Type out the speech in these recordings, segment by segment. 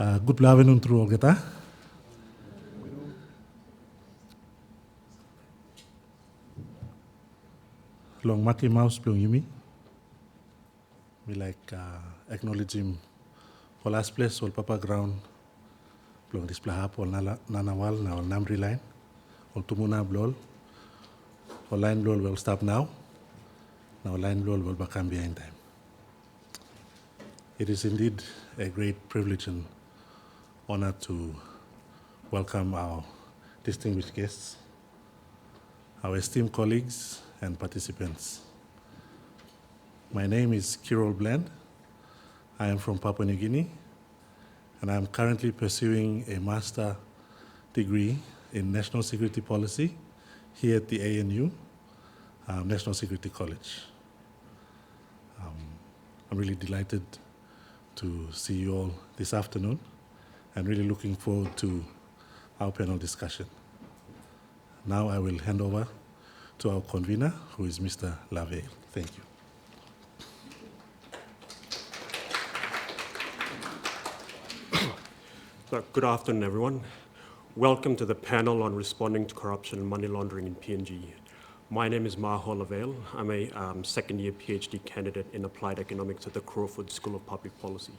Good afternoon through Olgeta. Long Maki Mouse Plong Yumi. We acknowledge him for last place, all Papa ground, Plong display hap, all Nanawal, now Namri line, all Tumuna Blol, all line Blol will stop now, now line Blol will become behind time. It is indeed a great privilege and honor to welcome our distinguished guests, our esteemed colleagues and participants. My name is Kirol Bland. I am from Papua New Guinea, and I am currently pursuing a master degree in National Security Policy here at the ANU, National Security College. I'm really delighted to see you all this afternoon, and really looking forward to our panel discussion. Now I will hand over to our convener, who is Mr. Lavelle. Thank you. So, good afternoon, everyone. Welcome to the panel on responding to corruption and money laundering in PNG. My name is Maho Lavelle. I'm a second-year PhD candidate in applied economics at the Crawford School of Public Policy.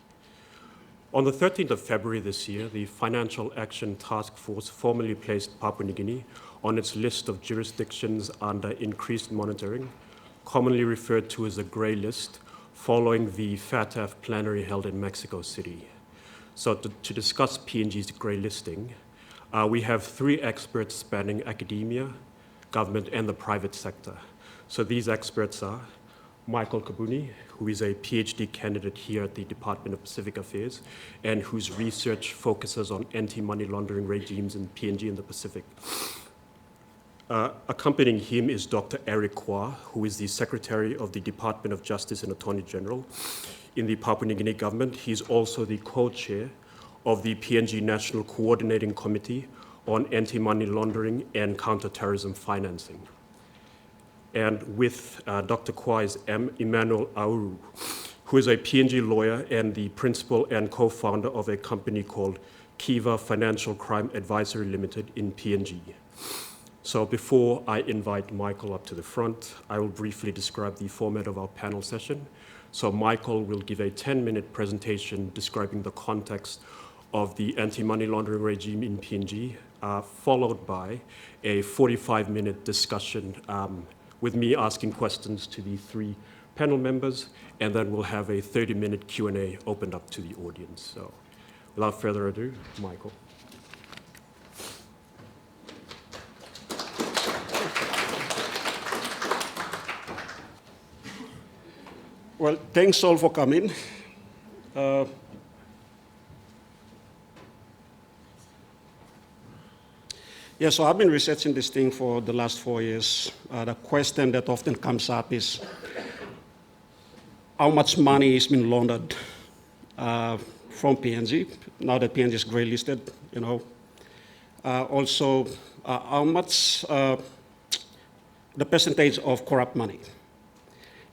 On the 13th of February this year, the Financial Action Task Force formally placed Papua New Guinea on its list of jurisdictions under increased monitoring, commonly referred to as a grey list, following the FATF plenary held in Mexico City. So to discuss PNG's grey listing, we have three experts spanning academia, government, and the private sector. So these experts are Michael Kabuni, who is a PhD candidate here at the Department of Pacific Affairs, and whose research focuses on anti-money laundering regimes in PNG and the Pacific. Accompanying him is Dr. Eric Kwa, who is the Secretary of the Department of Justice and Attorney General in the Papua New Guinea government. He's also the co-chair of the PNG National Coordinating Committee on Anti-Money Laundering and Counter-Terrorism Financing. And with Dr. Kwa is Emmanuel Auru, who is a PNG lawyer and the principal and co-founder of a company called Kiva Financial Crime Advisory Limited in PNG. So before I invite Michael up to the front, I will briefly describe the format of our panel session. So Michael will give a 10-minute presentation describing the context of the anti-money laundering regime in PNG, followed by a 45-minute discussion with me asking questions to the three panel members, and then we'll have a 30-minute Q&A opened up to the audience. So without further ado, Michael. Well, thanks all for coming. Yeah, so I've been researching this thing for the last 4 years. The question that often comes up is how much money is being laundered from PNG, now that PNG is grey listed, you know. Also, how much the percentage of corrupt money.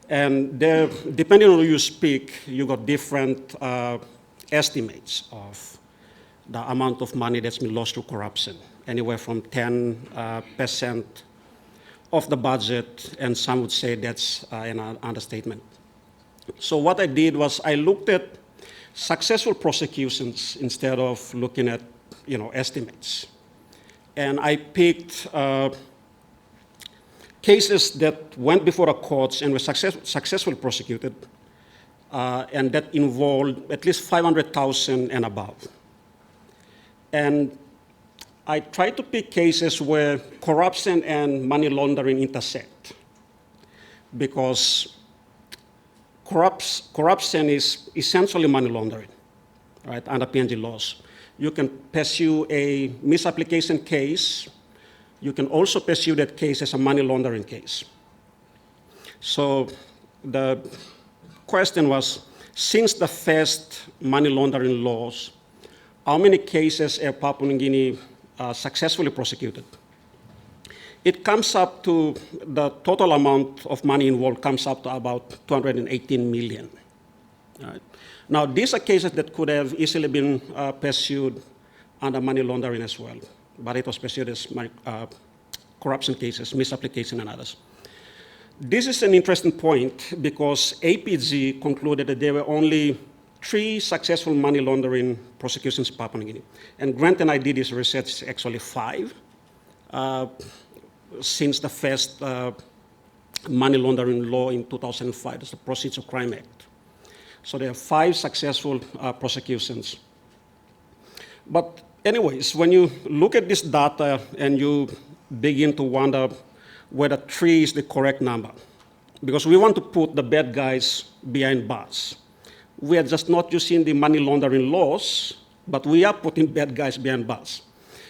And there, depending on who you speak, you got different estimates of the amount of money that's been lost through corruption, anywhere from 10% of the budget, and some would say that's an understatement. So what I did was I looked at successful prosecutions instead of looking at, estimates. And I picked cases that went before the courts and were successfully prosecuted, and that involved at least 500,000 and above. And I tried to pick cases where corruption and money laundering intersect, because corruption is essentially money laundering, right, under PNG laws. You can pursue a misapplication case. You can also pursue that case as a money laundering case. So the question was, since the first money laundering laws, how many cases have Papua New Guinea successfully prosecuted? It comes up to, the total amount of money involved comes up to about 218 million. Right? Now, these are cases that could have easily been pursued under money laundering as well, but it was pursued as corruption cases, misapplication, and others. This is an interesting point because APG concluded that there were only 3 successful money laundering prosecutions in Papua New Guinea. And Grant and I did this research, actually 5, since the first money laundering law in 2005, that's the Proceeds of Crime Act. So there are 5 successful prosecutions. But anyways, when you look at this data and you begin to wonder whether 3 is the correct number, because we want to put the bad guys behind bars. We are just not using the money laundering laws, but we are putting bad guys behind bars.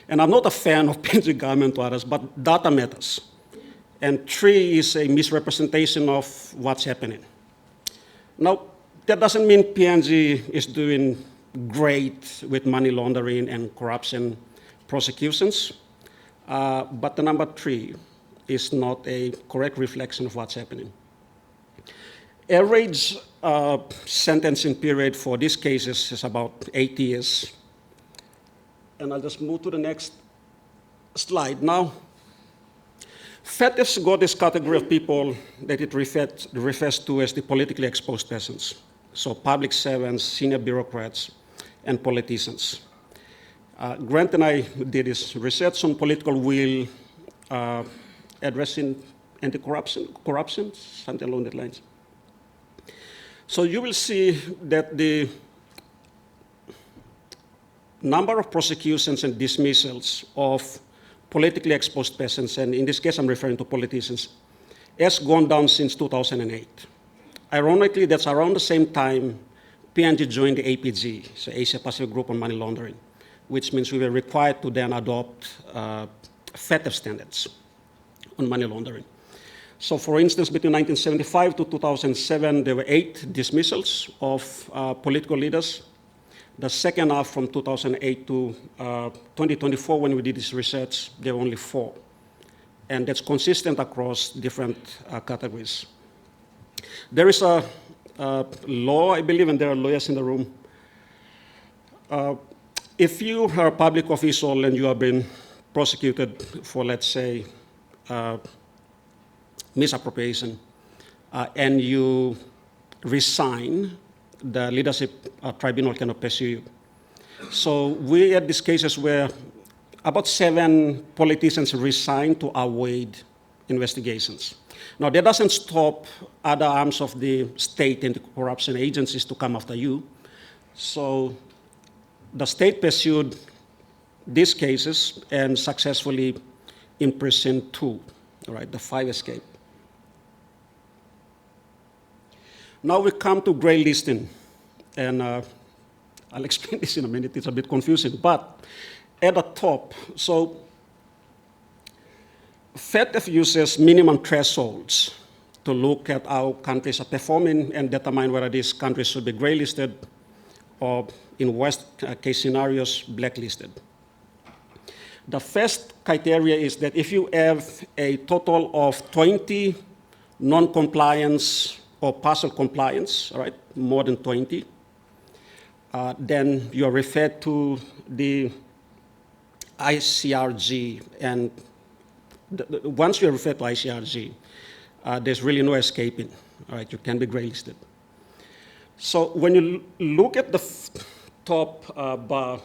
And I'm not a fan of PNG government or others, but data matters. And 3 is a misrepresentation of what's happening. Now, that doesn't mean PNG is doing great with money laundering and corruption prosecutions, but the number 3 is not a correct reflection of what's happening. Average sentencing period for these cases is about 8 years. And I'll just move to the next slide. Now, FATF's got this category of people that it refers to as the politically exposed persons. So public servants, senior bureaucrats, and politicians. Grant and I did this research on political will, addressing anti-corruption, something along that lines. So you will see that the number of prosecutions and dismissals of politically exposed persons, and in this case I'm referring to politicians, has gone down since 2008. Ironically, that's around the same time PNG joined the APG, so Asia Pacific Group on Money Laundering, which means we were required to then adopt FATF standards on money laundering. So for instance, between 1975 to 2007, there were 8 dismissals of political leaders. The second half from 2008 to 2024, when we did this research, there were only 4. And that's consistent across different categories. There is a law, I believe, and there are lawyers in the room. If you are a public official and you have been prosecuted for, let's say, misappropriation, and you resign, the leadership tribunal cannot pursue you. So we had these cases where about 7 politicians resigned to avoid investigations. Now, that doesn't stop other arms of the state and the corruption agencies to come after you. So the state pursued these cases and successfully imprisoned 2, right, the 5 escaped. Now we come to gray listing, and I'll explain this in a minute, it's a bit confusing, but at the top, so FATF uses minimum thresholds to look at how countries are performing and determine whether these countries should be gray listed or, in worst case scenarios, blacklisted. The first criteria is that if you have a total of 20 non-compliance or partial compliance, all right, more than 20, then you're referred to the ICRG, and once you're referred to ICRG, there's really no escaping, all right, you can be gray listed. So when you look at the top bar,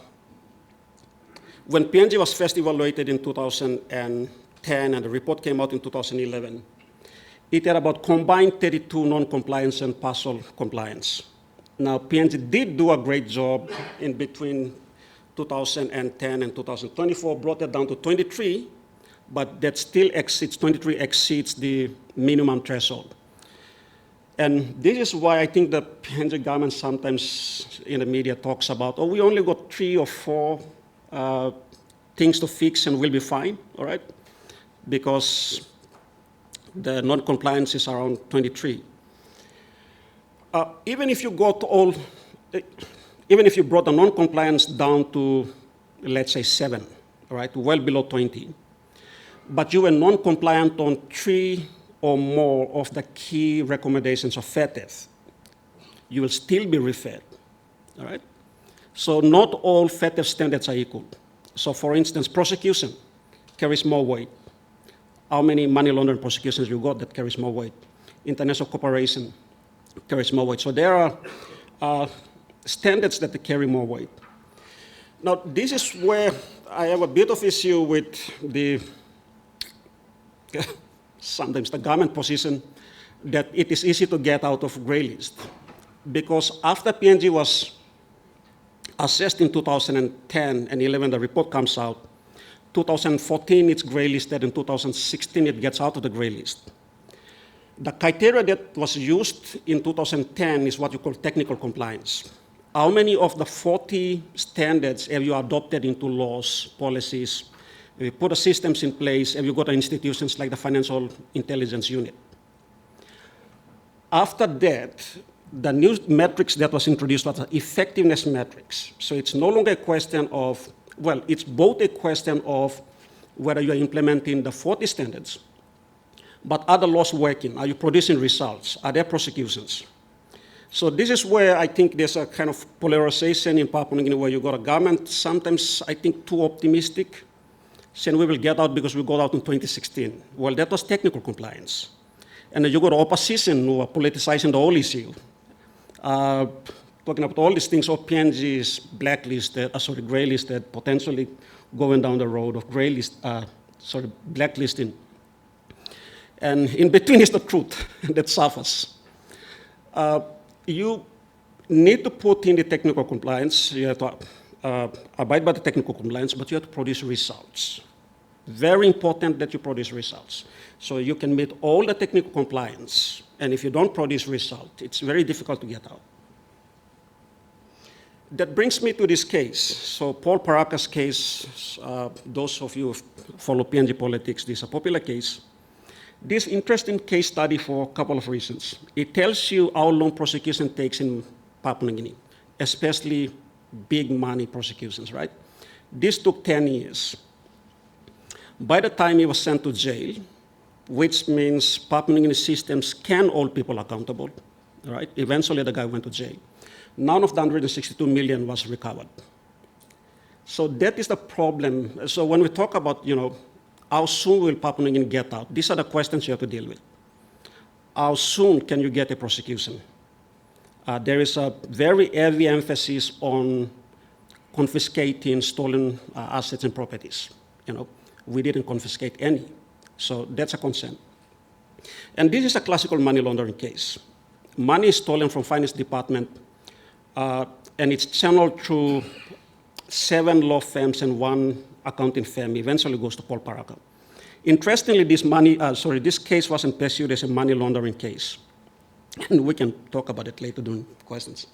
when PNG was first evaluated in 2010 and the report came out in 2011, it had about combined 32 non-compliance and partial compliance. Now, PNG did do a great job in between 2010 and 2024, brought it down to 23, but that still exceeds, 23 exceeds the minimum threshold. And this is why I think the PNG government sometimes in the media talks about, oh, we only got 3 or 4 things to fix and we'll be fine, all right? Because the non-compliance is around 23. Even if you got even if you brought the non-compliance down to, let's say, 7, all right, well below 20, but you were non-compliant on 3 or more of the key recommendations of FATF, you will still be referred all right? So not all FATF standards are equal. So for instance, prosecution carries more weight. How many money laundering prosecutions you got that carries more weight? International cooperation carries more weight. So there are standards that carry more weight. Now, this is where I have a bit of issue with the, sometimes the government position that it is easy to get out of gray list. Because after PNG was assessed in 2010 and 11, the report comes out, 2014 it's gray listed, in 2016 it gets out of the gray list. The criteria that was used in 2010 is what you call technical compliance. How many of the 40 standards have you adopted into laws, policies, have you put the systems in place, have you got institutions like the Financial Intelligence Unit? After that, the new metrics that was introduced was effectiveness metrics. So it's no longer a question of, well, it's both a question of whether you're implementing the 40 standards, but are the laws working? Are you producing results? Are there prosecutions? So this is where I think there's a kind of polarization in Papua New Guinea where you got a government, sometimes I think too optimistic, saying we will get out because we got out in 2016. Well, that was technical compliance. And then you got opposition who are politicizing the whole issue. Talking about all these things, PNG is blacklisted, gray listed, potentially going down the road of blacklisting. And in between is the truth that suffers. You need to put in the technical compliance. You have to abide by the technical compliance, but you have to produce results. Very important that you produce results. So you can meet all the technical compliance, and if you don't produce result, it's very difficult to get out. That brings me to this case. So Paul Paraka's case, those of you who follow PNG politics, this is a popular case. This interesting case study for a couple of reasons. It tells you how long prosecution takes in Papua New Guinea, especially big money prosecutions, right? This took 10 years. By the time he was sent to jail, which means Papua New Guinea systems can hold people accountable, right? Eventually the guy went to jail. None of the 162 million was recovered. So that is the problem. So when we talk about, how soon will Papua New Guinea get out? These are the questions you have to deal with. How soon can you get a prosecution? There is a very heavy emphasis on confiscating stolen assets and properties. We didn't confiscate any. So that's a concern. And this is a classical money laundering case. Money is stolen from finance department, and it's channeled through 7 law firms and 1 accounting firm, eventually goes to Paul Paraka. Interestingly, this case wasn't pursued as a money laundering case. And we can talk about it later during questions.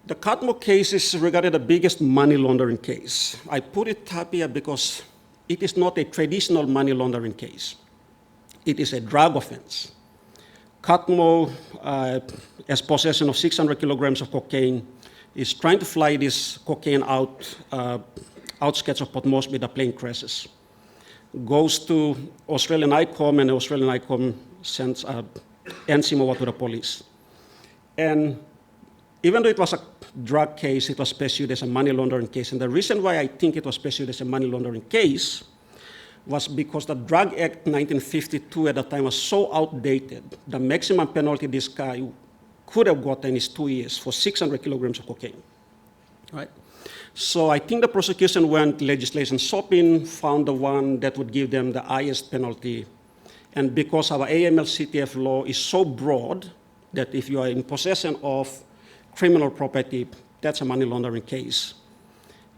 The Catmo case is regarded the biggest money laundering case. I put it up here because it is not a traditional money laundering case. It is a drug offense. Catmo has possession of 600 kilograms of cocaine, is trying to fly this cocaine outskirts of Port Moresby, the plane crashes. Goes to Australian ICOM, and the Australian ICOM hands him over to the police. And even though it was a drug case, it was pursued as a money laundering case. And the reason why I think it was pursued as a money laundering case was because the Drug Act 1952 at the time was so outdated. The maximum penalty this guy could have gotten is 2 years for 600 kilograms of cocaine, right? So I think the prosecution went legislation shopping, found the one that would give them the highest penalty. And because our AML-CTF law is so broad that if you are in possession of criminal property, that's a money laundering case.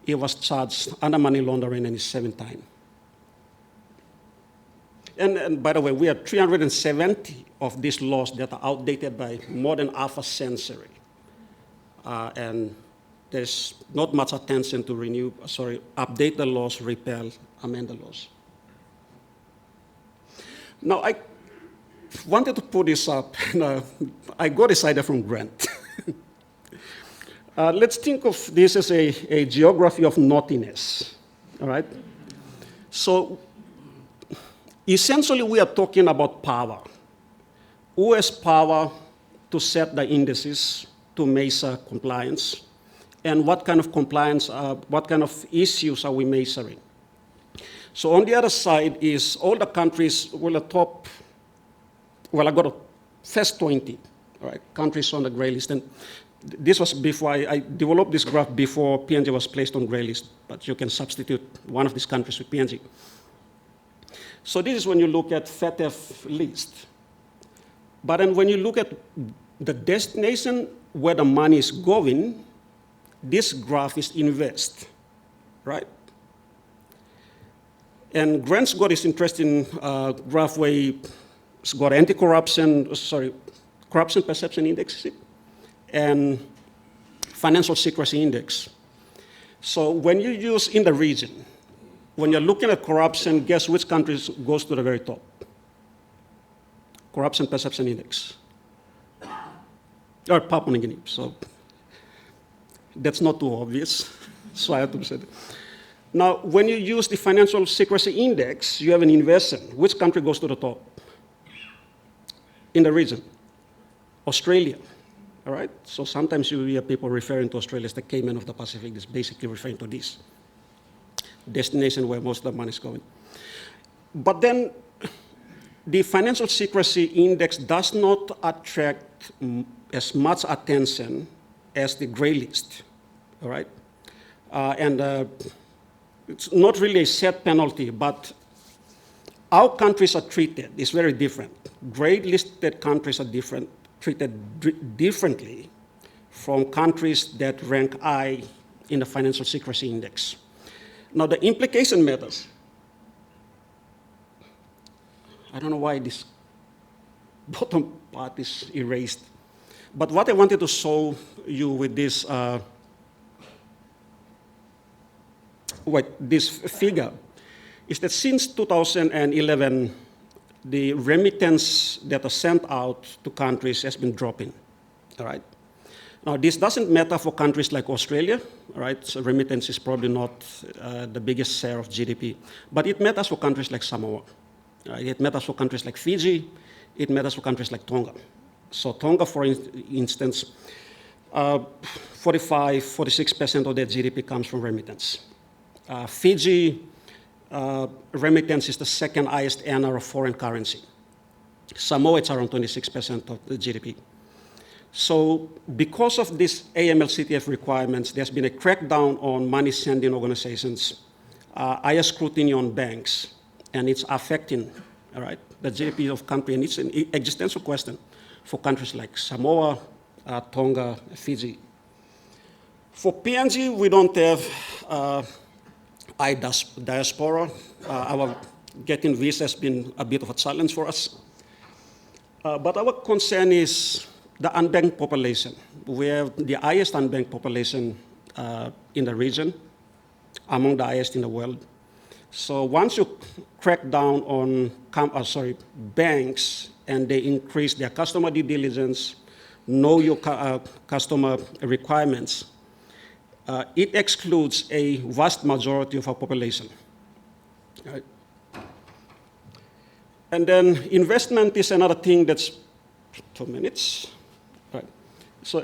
He was charged under money laundering and is 7 times. And by the way, we have 370 of these laws that are outdated by more than half a century. And there's not much attention to update the laws, repeal, amend the laws. Now, I wanted to put this up, and I got this idea from Grant. Let's think of this as a geography of naughtiness, all right? So essentially, we are talking about power. Who has power to set the indices to measure compliance, and what kind of compliance, what kind of issues are we measuring? So on the other side is all the countries, well, the top, well, I got a first 20, right, countries on the gray list. And this was before, I developed this graph before PNG was placed on gray list, but you can substitute one of these countries with PNG. So this is when you look at FATF list. But then when you look at the destination where the money is going, this graph is inversed, right? And Grant's got this interesting graph where it's got corruption perception index and financial secrecy index. So when you use in the region, when you're looking at corruption, guess which countries goes to the very top? Corruption perception index. Or Papua New Guinea. So that's not too obvious. So I have to say that. Now, when you use the financial secrecy index, you have an inversion. Which country goes to the top? In the region. Australia. All right? So sometimes you hear people referring to Australia as the Cayman of the Pacific. It's basically referring to this destination where most of the money is going. But then the financial secrecy index does not attract as much attention as the gray list, all right? It's not really a set penalty, but how countries are treated is very different. Gray listed countries are treated differently from countries that rank high in the financial secrecy index. Now, the implication matters. I don't know why this bottom part is erased. But what I wanted to show you with this, this figure is that since 2011, the remittance that are sent out to countries has been dropping, all right? Now, this doesn't matter for countries like Australia, all right? So remittance is probably not the biggest share of GDP, but it matters for countries like Samoa. It matters for countries like Fiji. It matters for countries like Tonga. So Tonga, for instance, 46% of their GDP comes from remittance. Fiji, remittance is the second highest earner of foreign currency. Samoa, it's around 26% of the GDP. So because of these AML-CTF requirements, there's been a crackdown on money-sending organizations, higher scrutiny on banks, and it's affecting, all right, the GDP of country, and it's an existential question for countries like Samoa, Tonga, Fiji. For PNG, we don't have diaspora. Our getting visa has been a bit of a challenge for us. But our concern is the unbanked population. We have the highest unbanked population in the region, among the highest in the world. So once you crack down on banks and they increase their customer due diligence, know your customer requirements, it excludes a vast majority of our population. Right? And then investment is another thing that's 2 minutes. Right. So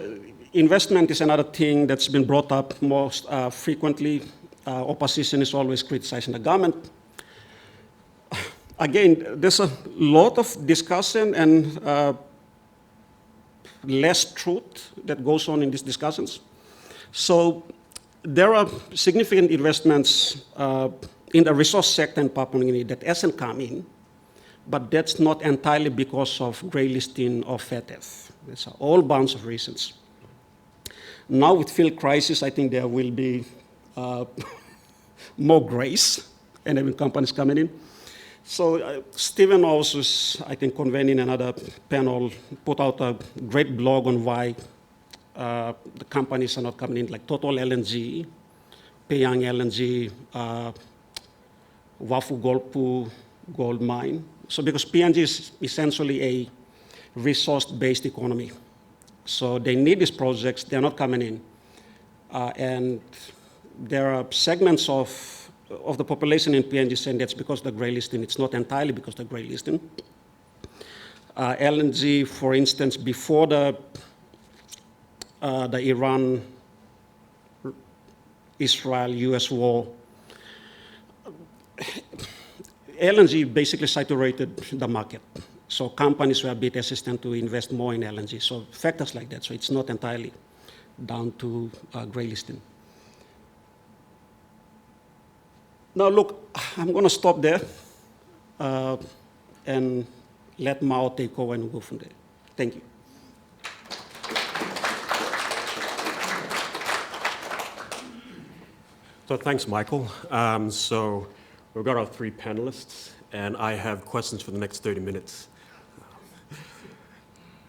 investment is another thing that's been brought up most frequently. Opposition is always criticizing the government. Again, there's a lot of discussion and less truth that goes on in these discussions. So there are significant investments in the resource sector in Papua New Guinea that hasn't come in, but that's not entirely because of grey listing or FATF. There's a whole bunch of reasons. Now with field crisis, I think there will be more grace and even companies coming in. So Stephen also is, I think, convening another panel, put out a great blog on why the companies are not coming in, like Total LNG, Peyang LNG, Wafu Golpu gold mine. So because PNG is essentially a resource-based economy. So they need these projects, they're not coming in. And there are segments of the population in PNG saying that's because of the grey listing. It's not entirely because of the grey listing. LNG, for instance, before the the Iran-Israel-US war, LNG basically saturated the market. So companies were a bit hesitant to invest more in LNG. So factors like that. So it's not entirely down to gray listing. Now look, I'm going to stop there and let Mao take over and go from there. Thank you. So thanks, Michael. So we've got our three panelists, and I have questions for the next 30 minutes.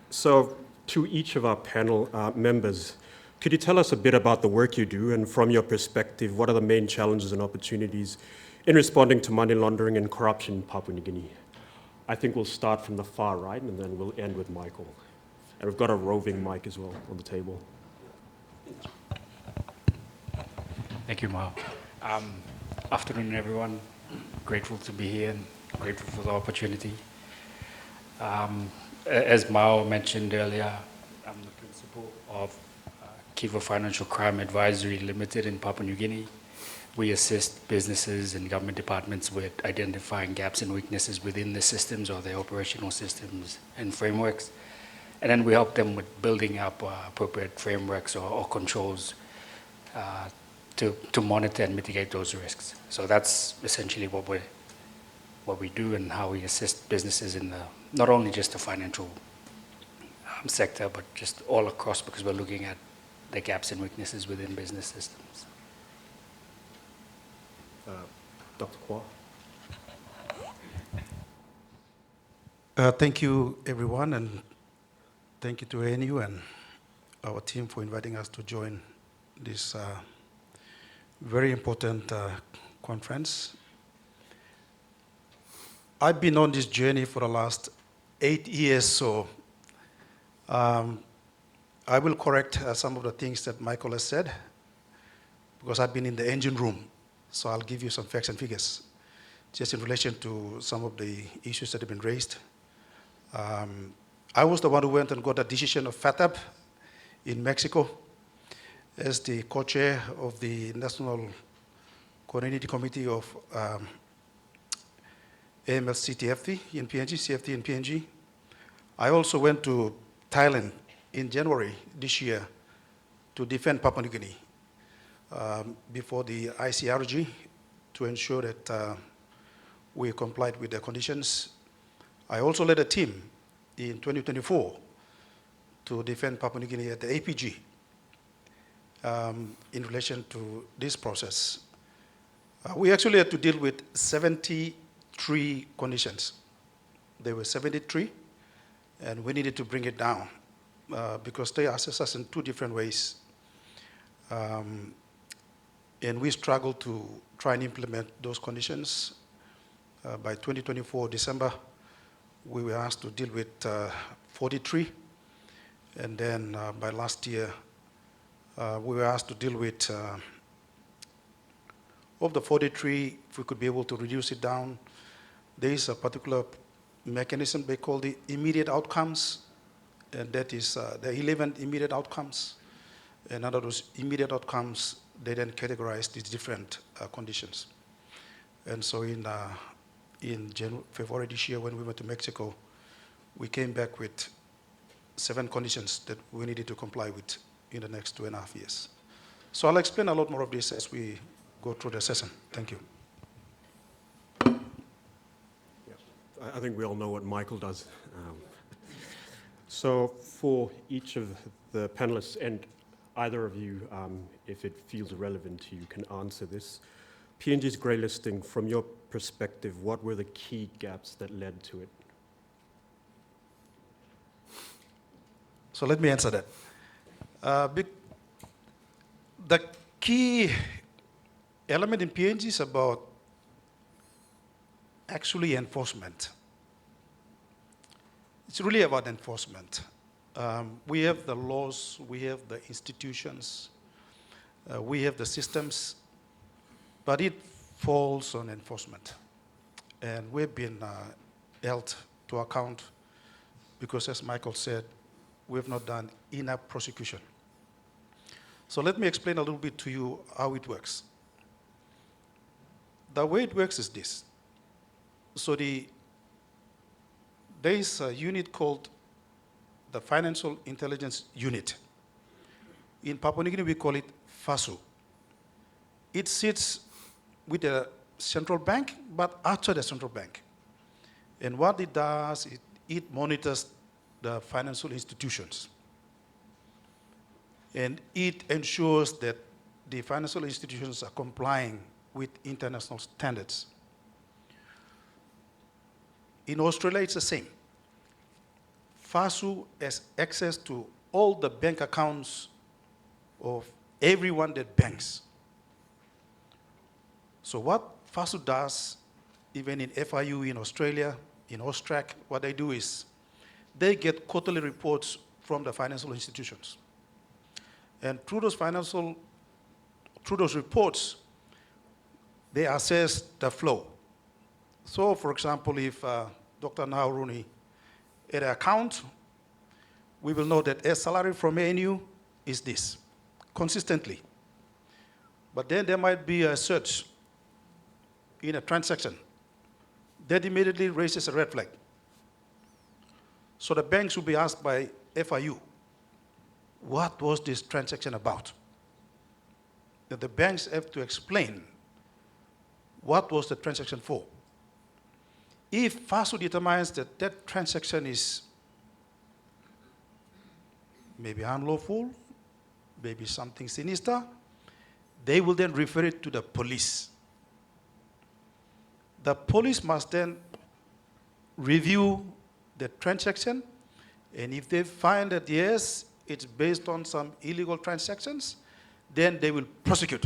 So to each of our panel members, could you tell us a bit about the work you do, and from your perspective, what are the main challenges and opportunities in responding to money laundering and corruption in Papua New Guinea? I think we'll start from the far right, and then we'll end with Michael. And we've got a roving mic as well on the table. Thank you, Mao. Afternoon, everyone. Grateful to be here and grateful for the opportunity. As Mao mentioned earlier, I'm the principal of Kiva Financial Crime Advisory Limited in Papua New Guinea. We assist businesses and government departments with identifying gaps and weaknesses within the systems or their operational systems and frameworks. And then we help them with building up appropriate frameworks or controls to monitor and mitigate those risks. So that's essentially what we do and how we assist businesses in not only just the financial sector, but just all across, because we're looking at the gaps and weaknesses within business systems. Dr. Kwa? Thank you, everyone, and thank you to ANU and our team for inviting us to join this very important conference. I've been on this journey for the last 8 years, so I will correct some of the things that Michael has said, because I've been in the engine room. So I'll give you some facts and figures just in relation to some of the issues that have been raised. I was the one who went and got a decision of FATAB in Mexico as the co-chair of the National Coordinating Committee of AML-CTFT in PNG, CFT in PNG. I also went to Thailand in January this year to defend Papua New Guinea before the ICRG to ensure that we complied with the conditions. I also led a team in 2024 to defend Papua New Guinea at the APG in relation to this process. We actually had to deal with 73 conditions. There were 73, and we needed to bring it down because they assess us in two different ways. And we struggled to try and implement those conditions. By 2024 December, we were asked to deal with 43. And then by last year, we were asked to deal with, of the 43, if we could be able to reduce it down. There is a particular mechanism they call the immediate outcomes, and that is the 11 immediate outcomes. And under those immediate outcomes, they then categorize these different conditions. And so in February this year, when we went to Mexico, we came back with 7 conditions that we needed to comply with in the next 2.5 years. So I'll explain a lot more of this as we go through the session. Thank you. I think we all know what Michael does. So for each of the panelists, and either of you, if it feels relevant to you, can answer this. PNG's grey listing, from your perspective, what were the key gaps that led to it? So let me answer that. The key element in PNG is about actually enforcement. It's really about enforcement. We have the laws, we have the institutions, we have the systems, but it falls on enforcement. And we've been held to account because, as Michael said, we've not done enough prosecution So let me explain a little bit to you how it works. The way it works is this. So there is a unit called the Financial Intelligence Unit. In Papua New Guinea, we call it FASU. It sits with the central bank, but outside the central bank. And what it does, it monitors the financial institutions. And it ensures that the financial institutions are complying with international standards. In Australia, it's the same. FASU has access to all the bank accounts of everyone that banks. So what FASU does, even in FIU in Australia, in Austrac, what they do is they get quarterly reports from the financial institutions. And through those reports, they assess the flow. So, for example, if Dr. Nauruni had an account, we will know that a salary from ANU is this, consistently. But then there might be a search in a transaction that immediately raises a red flag. So the banks will be asked by FIU, what was this transaction about? That the banks have to explain what was the transaction for. If FASU determines that that transaction is maybe unlawful, maybe something sinister, they will then refer it to the police. The police must then review the transaction, and if they find that yes, it's based on some illegal transactions, then they will prosecute.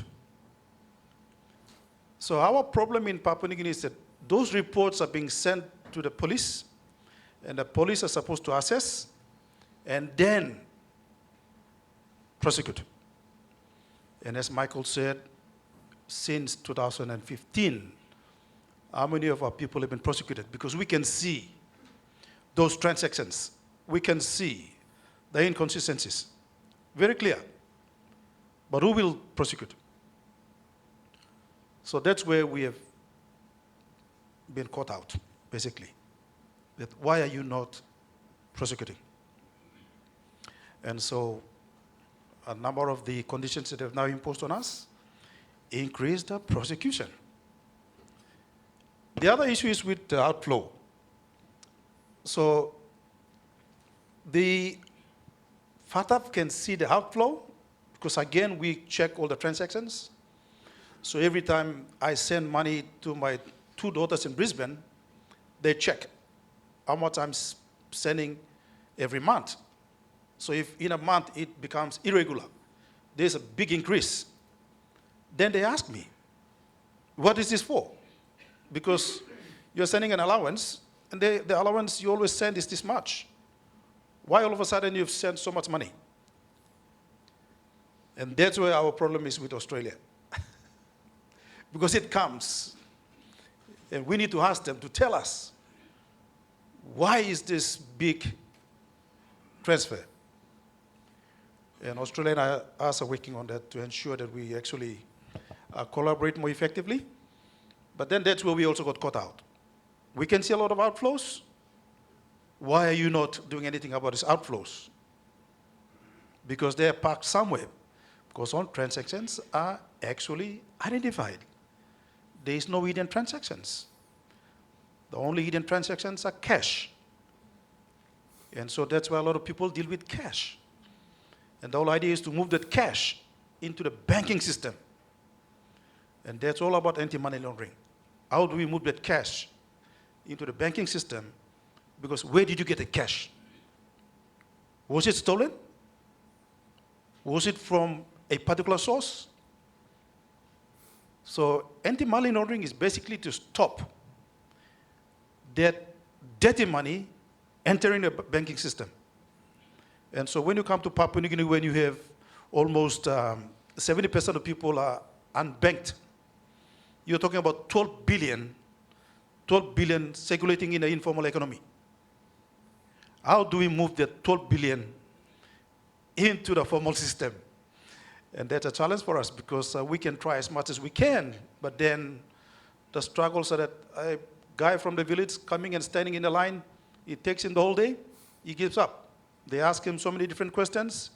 So our problem in Papua New Guinea is that those reports are being sent to the police, and the police are supposed to assess and then prosecute. And as Michael said, since 2015, how many of our people have been prosecuted? Because we can see those transactions. We can see the inconsistencies. Very clear. But who will prosecute? So that's where we have been caught out, basically. That why are you not prosecuting? And so a number of the conditions that have now imposed on us increase the prosecution. The other issue is with the outflow. So the FATF can see the outflow because, again, we check all the transactions. So every time I send money to my 2 daughters in Brisbane, they check how much I'm sending every month. So if in a month it becomes irregular, there's a big increase, then they ask me, what is this for? Because you're sending an allowance, and the allowance you always send is this much. Why all of a sudden you've sent so much money? And that's where our problem is with Australia. Because it comes, and we need to ask them to tell us, why is this big transfer? And Australia and us are working on that to ensure that we actually collaborate more effectively. But then that's where we also got caught out. We can see a lot of outflows. Why are you not doing anything about these outflows? Because they're parked somewhere. Because all transactions are actually identified. There is no hidden transactions. The only hidden transactions are cash. And so that's why a lot of people deal with cash. And the whole idea is to move that cash into the banking system. And that's all about anti-money laundering. How do we move that cash into the banking system? Because where did you get the cash? Was it stolen? Was it from a particular source? So anti-money laundering is basically to stop that dirty money entering the banking system. And so when you come to Papua New Guinea, when you have almost 70% of people are unbanked, you're talking about 12 billion circulating in the informal economy. How do we move that 12 billion into the formal system? And that's a challenge for us because we can try as much as we can, but then the struggles are that a guy from the village coming and standing in the line, it takes him the whole day, he gives up. They ask him so many different questions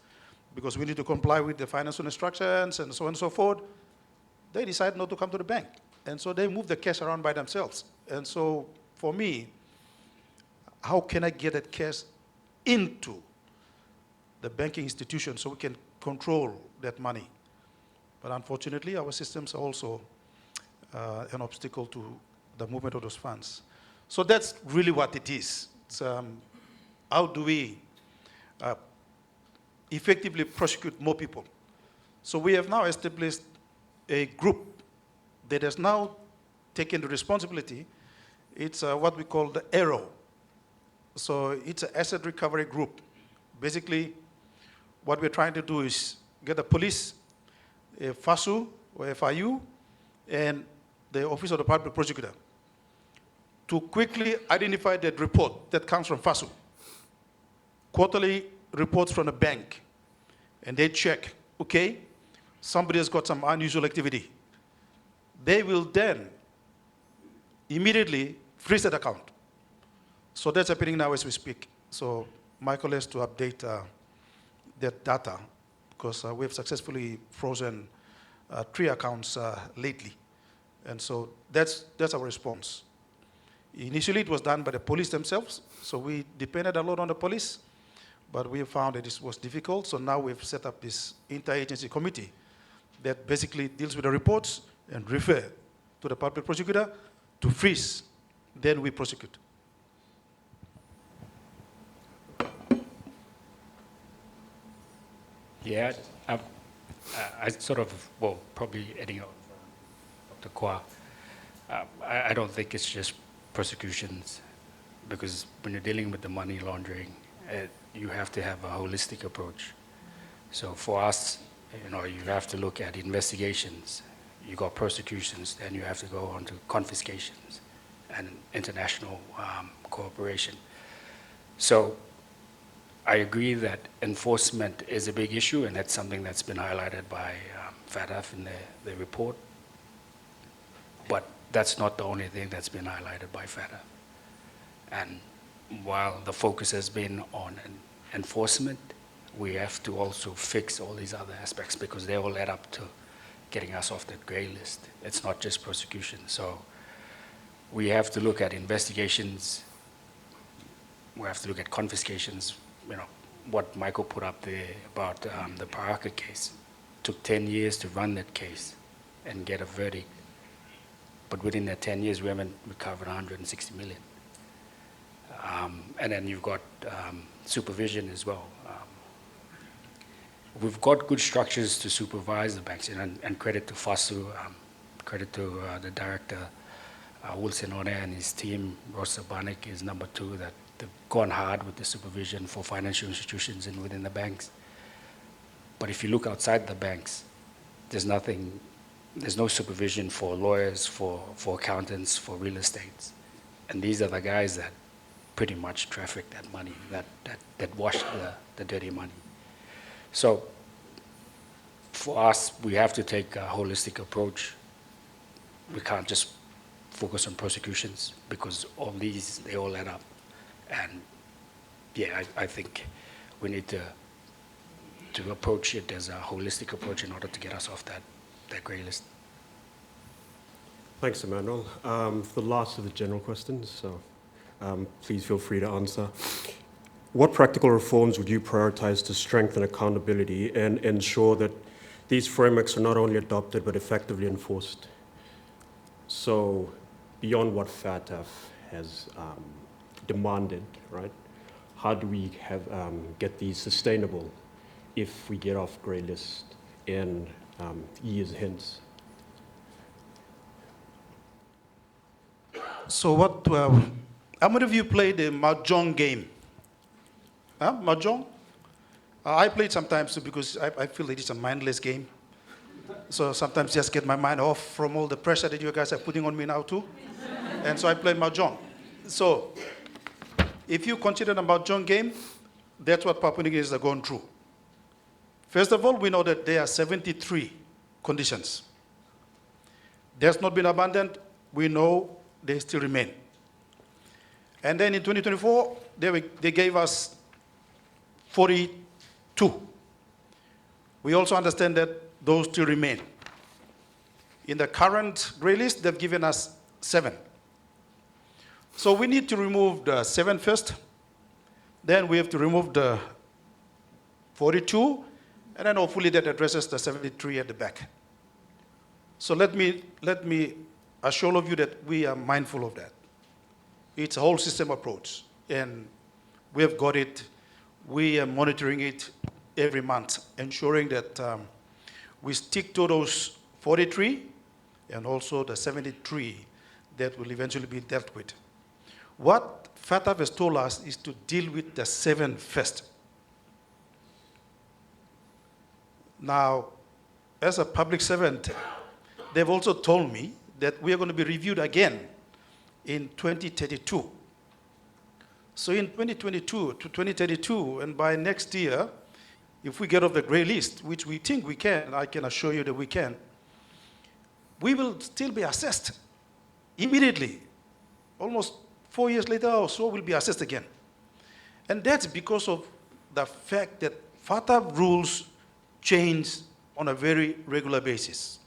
because we need to comply with the financial instructions and so on and so forth. They decide not to come to the bank. And so they move the cash around by themselves. And so for me, how can I get that cash into the banking institution so we can control that money? But unfortunately, our systems are also an obstacle to the movement of those funds. So that's really what it is. It's, how do we effectively prosecute more people? So we have now established a group that has now taken the responsibility. It's what we call the ARROW. So it's an asset recovery group. Basically, what we're trying to do is get the police, a FASU or FIU, and the Office of the Public Prosecutor to quickly identify that report that comes from FASU, quarterly reports from the bank, and they check, okay, somebody has got some unusual activity. They will then immediately freeze that account. So that's happening now as we speak. So Michael has to update that data because we have successfully frozen 3 accounts lately. And so that's our response. Initially, it was done by the police themselves, so we depended a lot on the police, but we found that this was difficult, so now we've set up this interagency committee that basically deals with the reports and refer to the public prosecutor to freeze, then we prosecute. Yeah, I sort of, well, probably adding on Dr. Kwa, I don't think it's just prosecutions, because when you're dealing with the money laundering, you have to have a holistic approach. So for us, you have to look at investigations, you got prosecutions, then you have to go on to confiscations and international cooperation. So I agree that enforcement is a big issue, and that's something that's been highlighted by FATF in the report. But that's not the only thing that's been highlighted by FATF. And while the focus has been on enforcement, we have to also fix all these other aspects because they all add up to getting us off that gray list. It's not just prosecution. So we have to look at investigations, we have to look at confiscations. What Michael put up there about the Paraka case. Took 10 years to run that case and get a verdict. But within that 10 years, we haven't recovered 160 million. And then you've got supervision as well. We've got good structures to supervise the banks, and credit to FASU, credit to the director, Wilson One and his team. Rosa Banik is number 2, that they've gone hard with the supervision for financial institutions and within the banks. But if you look outside the banks, there's no supervision for lawyers, for accountants, for real estates. And these are the guys that pretty much traffic that money, that wash the dirty money. So for us, we have to take a holistic approach. We can't just focus on prosecutions because all these, they all add up. And yeah, I think we need to approach it as a holistic approach in order to get us off that grey list. Thanks, Emmanuel. The last of the general questions, so please feel free to answer. What practical reforms would you prioritize to strengthen accountability and ensure that these frameworks are not only adopted but effectively enforced? So beyond what FATF has demanded, right? How do we have get these sustainable if we get off grey list in years hence? So what, how many of you played the Mahjong game? Huh? Mahjong? I play it sometimes because I feel it is a mindless game. So sometimes just get my mind off from all the pressure that you guys are putting on me now too. And so I play Mahjong. So if you consider the Mahjong game, that's what Papua New Guineans are going through. First of all, we know that there are 73 conditions. There's not been abandoned. We know they still remain. And then in 2024, they gave us 42. We also understand that those still remain. In the current gray list, they've given us 7. So we need to remove the 7 first. Then we have to remove the 42, and then hopefully that addresses the 73 at the back. So let me assure all of you that we are mindful of that. It's a whole system approach, and we have got it. We are monitoring it every month, ensuring that we stick to those 43 and also the 73 that will eventually be dealt with. What FATF has told us is to deal with the 7 first. Now, as a public servant, they've also told me that we are going to be reviewed again in 2032. So in 2022 to 2032, and by next year, if we get off the gray list, which we think we can, and I can assure you that we can, we will still be assessed immediately. Almost 4 years later or so, we'll be assessed again. And that's because of the fact that FATF rules change on a very regular basis.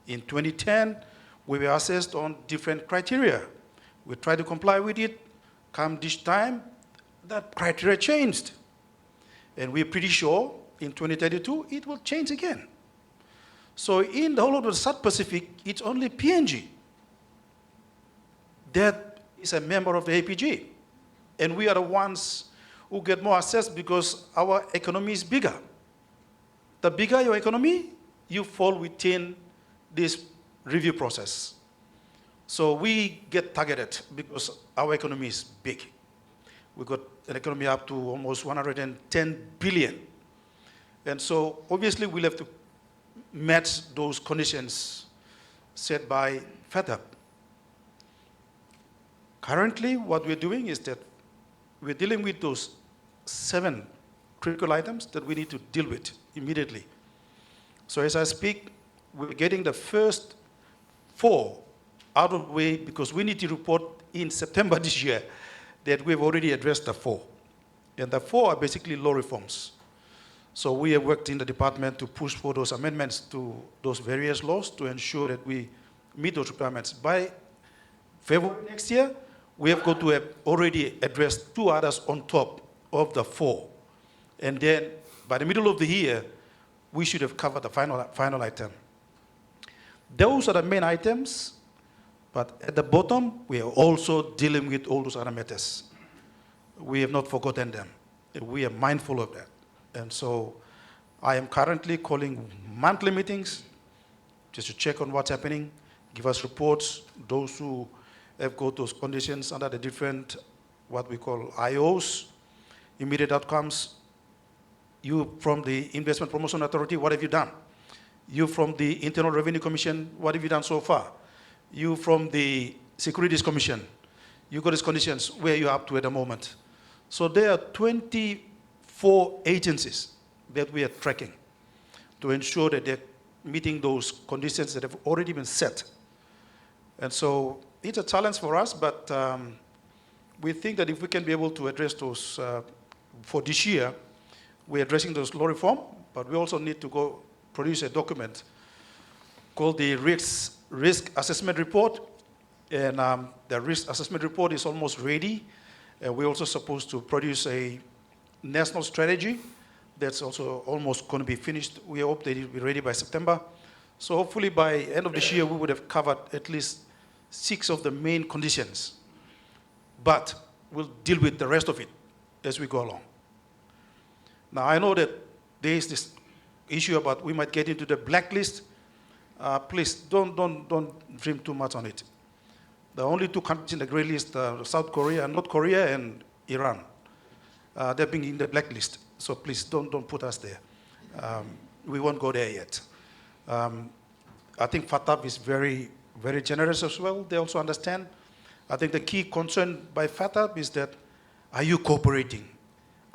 In 2010, we were assessed on different criteria. We tried to comply with it. Come this time, that criteria changed. And we're pretty sure in 2032, it will change again. So in the whole of the South Pacific, it's only PNG that is a member of the APG. And we are the ones who get more access because our economy is bigger. The bigger your economy, you fall within this review process. So we get targeted because our economy is big. We got an economy up to almost 110 billion. And so obviously we'll have to match those conditions set by FATF. Currently, what we're doing is that we're dealing with those 7 critical items that we need to deal with immediately. So as I speak, we're getting the first 4 out of the way because we need to report in September this year that we've already addressed the 4. And the 4 are basically law reforms. So we have worked in the department to push for those amendments to those various laws to ensure that we meet those requirements. By February next year, we have got to have already addressed 2 others on top of the 4. And then by the middle of the year, we should have covered the final item. Those are the main items, but at the bottom, we are also dealing with all those other matters. We have not forgotten them. We are mindful of that. And so I am currently calling monthly meetings just to check on what's happening, give us reports, those who have got those conditions under the different, what we call IOs, immediate outcomes. You from the Investment Promotion Authority, what have you done? You from the Internal Revenue Commission, what have you done so far? You from the Securities Commission, you got these conditions, where you up to at the moment. So there are 24 agencies that we are tracking to ensure that they're meeting those conditions that have already been set. And so it's a challenge for us, but we think that if we can be able to address those for this year, we're addressing those law reform, but we also need to go produce a document called the Risk Assessment Report. And the Risk Assessment Report is almost ready. We're also supposed to produce a national strategy that's also almost going to be finished. We hope that it will be ready by September. So hopefully by end of this year, we would have covered at least 6 of the main conditions. But we'll deal with the rest of it as we go along. Now, I know that there is this issue about we might get into the blacklist. Please don't dream too much on it. The only 2 countries in the gray list are South Korea, North Korea, and Iran. They're being in the blacklist. So please don't put us there. We won't go there yet. I think FATF is very, very generous as well. They also understand. I think the key concern by FATF is that, are you cooperating?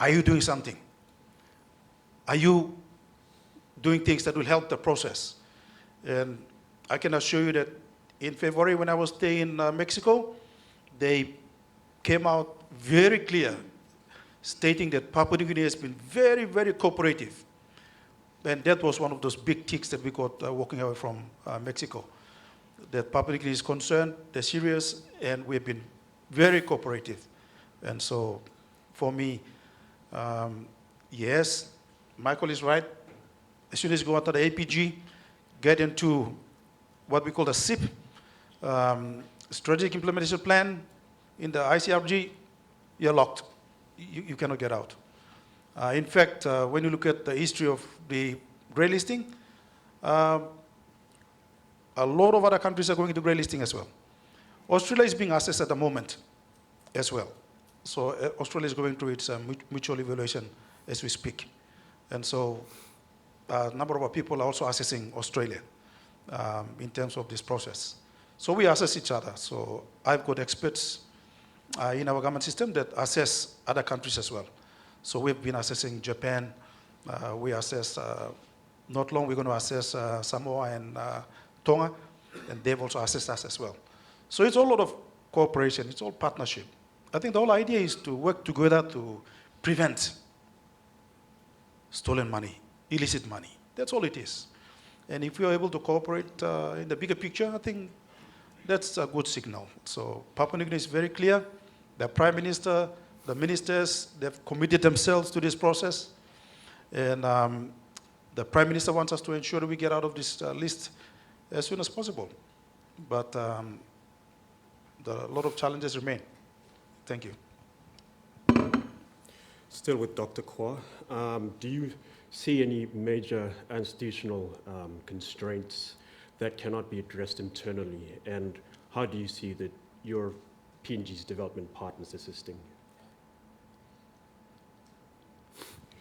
Are you doing something? Are you doing things that will help the process. And I can assure you that in February, when I was staying in Mexico, they came out very clear, stating that Papua New Guinea has been very, very cooperative. And that was one of those big ticks that we got walking away from Mexico. That Papua New Guinea is concerned, they're serious, and we've been very cooperative. And so, for me, yes, Michael is right. As soon as you go out to the APG, get into what we call the SIP, Strategic Implementation Plan, in the ICRG, you're locked. You cannot get out. In fact, when you look at the history of the grey listing, a lot of other countries are going into grey listing as well. Australia is being assessed at the moment as well. So Australia is going through its mutual evaluation as we speak. And so a number of our people are also assessing Australia in terms of this process. So we assess each other. So I've got experts in our government system that assess other countries as well. So we've been assessing Japan. We assess, not long we're going to assess Samoa and Tonga, and they've also assessed us as well. So it's all a lot of cooperation, it's all partnership. I think the whole idea is to work together to prevent stolen money, illicit money. That's all it is. And if we are able to cooperate in the bigger picture, I think that's a good signal. So Papua New Guinea is very clear. The Prime Minister, the ministers, they've committed themselves to this process. And the Prime Minister wants us to ensure that we get out of this list as soon as possible. But a lot of challenges remain. Thank you. Still with Dr. Kwa, do you see any major institutional constraints that cannot be addressed internally? And how do you see that your PNG's development partners assisting?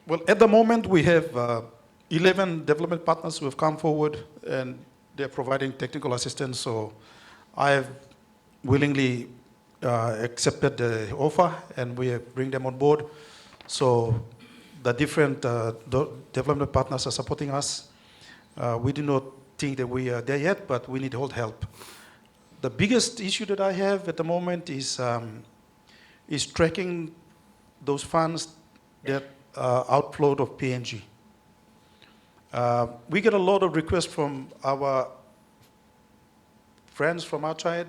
Well, at the moment, we have 11 development partners who have come forward, and they're providing technical assistance. So I have willingly accepted the offer, and we bring them on board. So the different development partners are supporting us. We do not think that we are there yet, but we need all help. The biggest issue that I have at the moment is tracking those funds that are outflowed of PNG. We get a lot of requests from our friends from outside.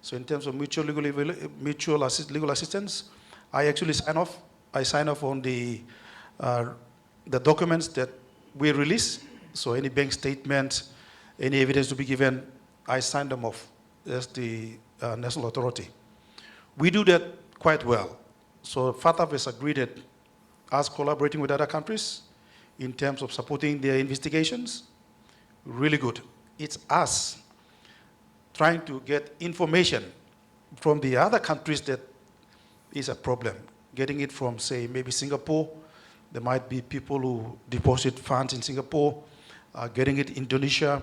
So in terms of mutual legal assistance, I actually sign off. I sign off on the documents that we release. So any bank statement, any evidence to be given, I sign them off as the national authority. We do that quite well. So FATF has agreed that us collaborating with other countries in terms of supporting their investigations, really good. It's us trying to get information from the other countries that is a problem. Getting it from, say, maybe Singapore. There might be people who deposit funds in Singapore, getting it in Indonesia,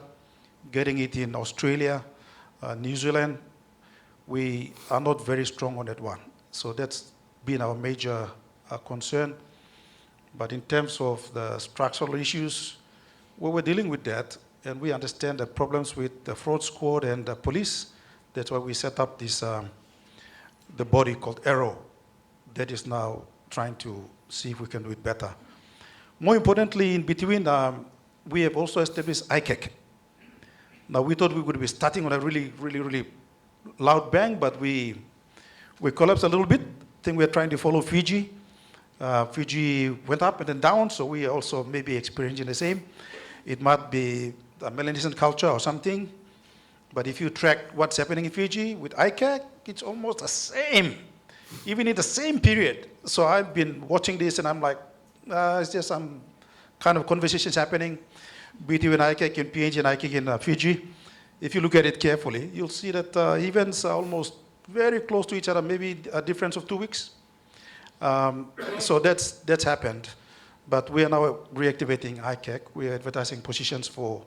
getting it in Australia, New Zealand. We are not very strong on that one. So that's been our major concern. But in terms of the structural issues, we're dealing with that, and we understand the problems with the fraud squad and the police. That's why we set up this, the body called Arrow, that is now trying to see if we can do it better. More importantly, in between, we have also established ICAC. Now, we thought we would be starting on a really, really, really loud bang, but we collapsed a little bit. I think we're trying to follow Fiji. Fiji went up and then down, so we also may be experiencing the same. It might be a Melanesian culture or something, but if you track what's happening in Fiji with ICAC, it's almost the same, even in the same period. So I've been watching this and I'm like, it's just some kind of conversations happening between ICAC and PNG and ICAC in Fiji. If you look at it carefully, you'll see that events are almost very close to each other, maybe a difference of 2 weeks. So that's happened. But we are now reactivating ICAC. We are advertising positions for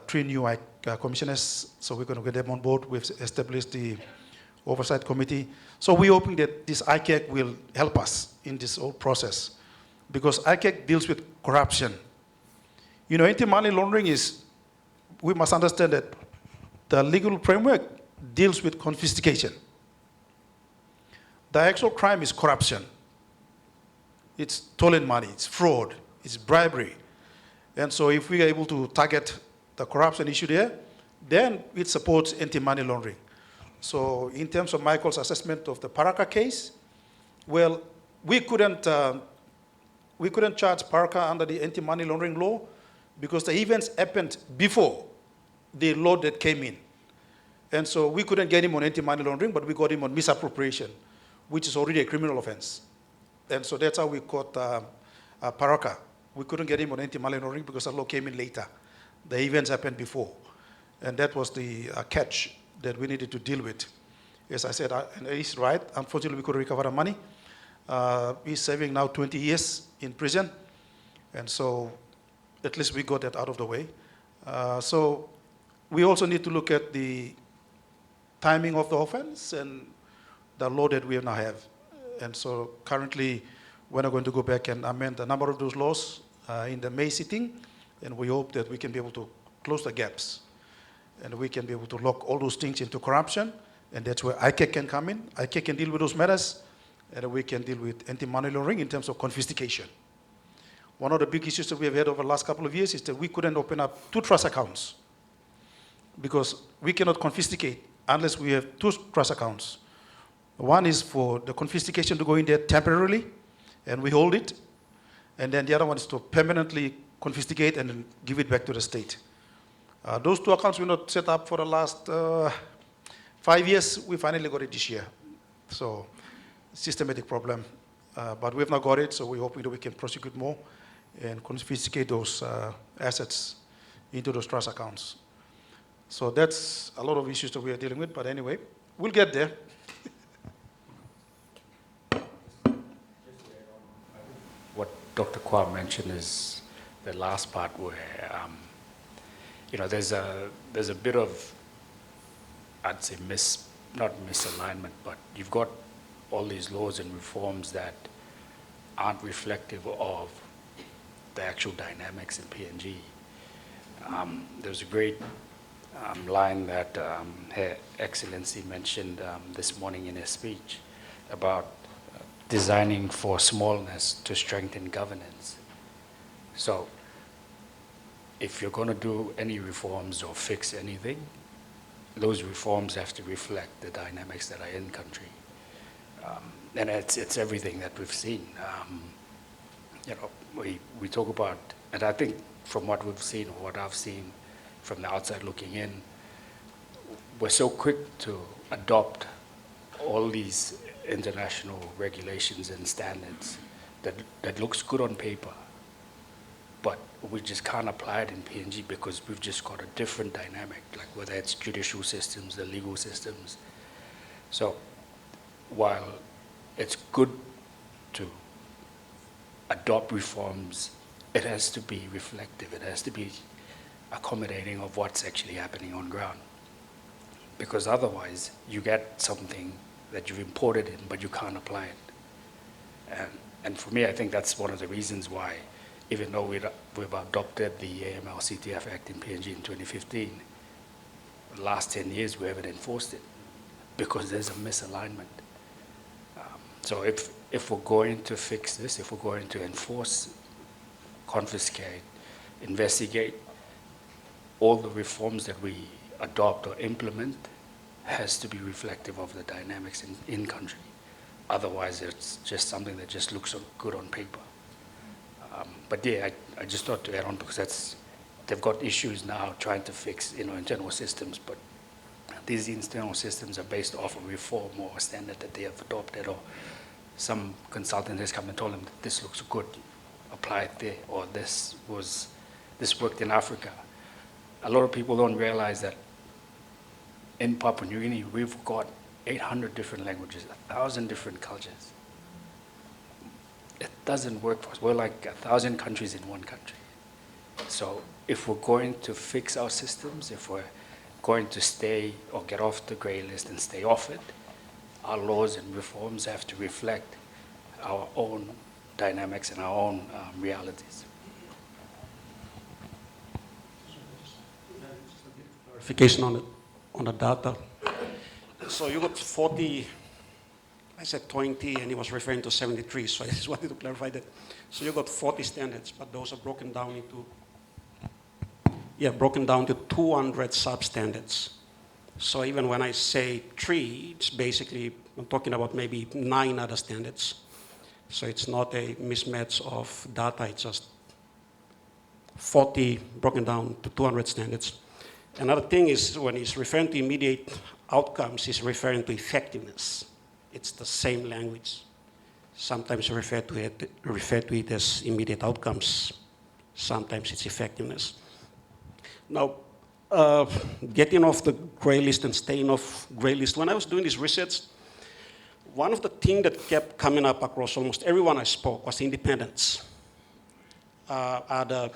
3 new commissioners. So we're going to get them on board. We've established the oversight committee. So we're hoping that this ICAC will help us in this whole process. Because ICAC deals with corruption You know, anti-money laundering is, we must understand that the legal framework deals with confiscation. The actual crime is corruption. It's stolen money, it's fraud, it's bribery. And so if we are able to target the corruption issue there, then it supports anti-money laundering. So in terms of Michael's assessment of the Paraka case, well, we couldn't charge Paraka under the anti-money laundering law because the events happened before the law that came in. And so we couldn't get him on anti-money laundering, but we got him on misappropriation, which is already a criminal offense. And so that's how we caught Paraka. We couldn't get him on anti-money laundering because the law came in later. The events happened before. And that was the catch that we needed to deal with. As I said, and he's right. Unfortunately, we couldn't recover the money. He's serving now 20 years in prison. And so at least we got that out of the way. So we also need to look at the timing of the offense and the law that we now have. And so currently, we're going to go back and amend a number of those laws in the May sitting, and we hope that we can be able to close the gaps, and we can be able to lock all those things into corruption, and that's where ICAC can come in. ICAC can deal with those matters, and we can deal with anti-money laundering in terms of confiscation. One of the big issues that we have had over the last couple of years is that we couldn't open up 2 trust accounts because we cannot confiscate unless we have 2 trust accounts. One is for the confiscation to go in there temporarily, and we hold it. And then the other one is to permanently confiscate and then give it back to the state. Those 2 accounts were not set up for the last 5 years. We finally got it this year. So, systematic problem. But we have not got it, so we're hoping that we can prosecute more and confiscate those assets into those trust accounts. So that's a lot of issues that we are dealing with, but anyway, we'll get there. What Dr. Kwa mentioned is the last part where, there's a bit of, I'd say not misalignment, but you've got all these laws and reforms that aren't reflective of the actual dynamics in PNG. There's a great line that Her Excellency mentioned this morning in his speech about designing for smallness to strengthen governance. So if you're going to do any reforms or fix anything, those reforms have to reflect the dynamics that are in country. And it's everything that we've seen. We talk about, and I think from what we've seen or what I've seen from the outside looking in, we're so quick to adopt all these international regulations and standards that looks good on paper, but we just can't apply it in PNG because we've just got a different dynamic, like whether it's judicial systems, the legal systems. So while it's good to adopt reforms, it has to be reflective, it has to be accommodating of what's actually happening on ground. Because otherwise, you get something that you've imported in, but you can't apply it. And for me, I think that's one of the reasons why, even though we've adopted the AML-CTF Act in PNG in 2015, the last 10 years we haven't enforced it, because there's a misalignment. So if we're going to fix this, if we're going to enforce, confiscate, investigate, all the reforms that we adopt or implement has to be reflective of the dynamics in country. Otherwise, it's just something that just looks so good on paper. But yeah, I just thought to add on because they've got issues now trying to fix internal systems, but these internal systems are based off a reform or a standard that they have adopted, or some consultant has come and told them that this looks good, apply it there, or this worked in Africa. A lot of people don't realize that in Papua New Guinea, we've got 800 different languages, 1,000 different cultures. It doesn't work for us. We're like 1,000 countries in one country. So if we're going to fix our systems, if we're going to stay or get off the gray list and stay off it, our laws and reforms have to reflect our own dynamics and our own realities. clarification on the data. So you got 40, I said 20, and he was referring to 73, so I just wanted to clarify that. So you got 40 standards, but those are broken down to 200 substandards. So even when I say 3, it's basically, I'm talking about maybe 9 other standards. So it's not a mismatch of data, it's just 40 broken down to 200 standards. Another thing is when he's referring to immediate outcomes, he's referring to effectiveness. It's the same language. Sometimes refer to it as immediate outcomes. Sometimes it's effectiveness. Now, getting off the gray list and staying off gray list, when I was doing this research, one of the things that kept coming up across almost everyone I spoke was independence. Are the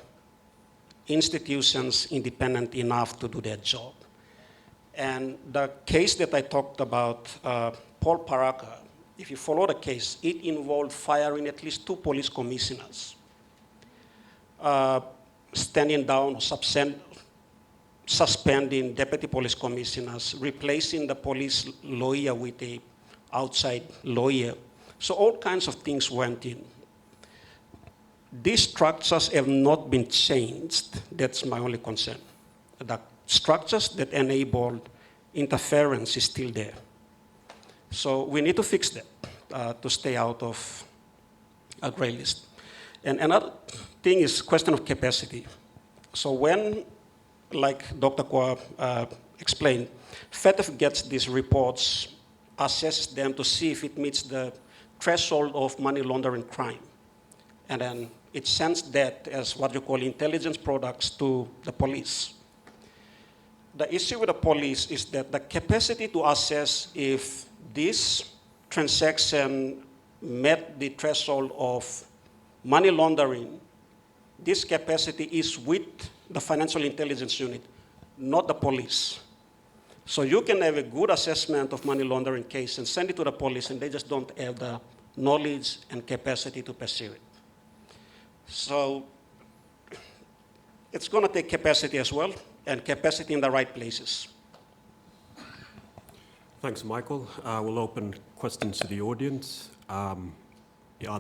institutions independent enough to do their job? And the case that I talked about, Paul Paraka, if you follow the case, it involved firing at least 2 police commissioners, standing down, suspending deputy police commissioners, replacing the police lawyer with a outside lawyer. So all kinds of things went in. These structures have not been changed. That's my only concern. The structures that enabled interference is still there. So we need to fix that to stay out of a gray list. And another thing is question of capacity. So when, like Dr. Kwa explained, FATF gets these reports, assesses them to see if it meets the threshold of money laundering crime. And then it sends that as what you call intelligence products to the police. The issue with the police is that the capacity to assess if this transaction met the threshold of money laundering, this capacity is with the financial intelligence unit, not the police. So you can have a good assessment of money laundering case and send it to the police, and they just don't have the knowledge and capacity to pursue it. So it's going to take capacity as well, and capacity in the right places. Thanks, Michael. We'll open questions to the audience. Are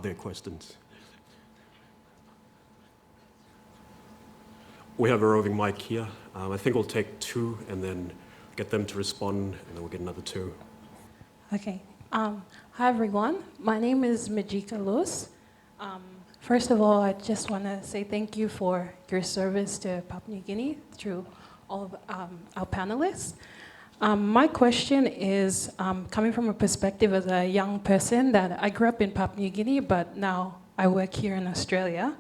there questions? We have a roving mic here. I think we'll take 2 and then get them to respond, and then we'll get another 2. Okay. Hi, everyone. My name is Majika Luz. First of all, I just want to say thank you for your service to Papua New Guinea through all of our panelists. My question is coming from a perspective as a young person that I grew up in Papua New Guinea, but now I work here in Australia.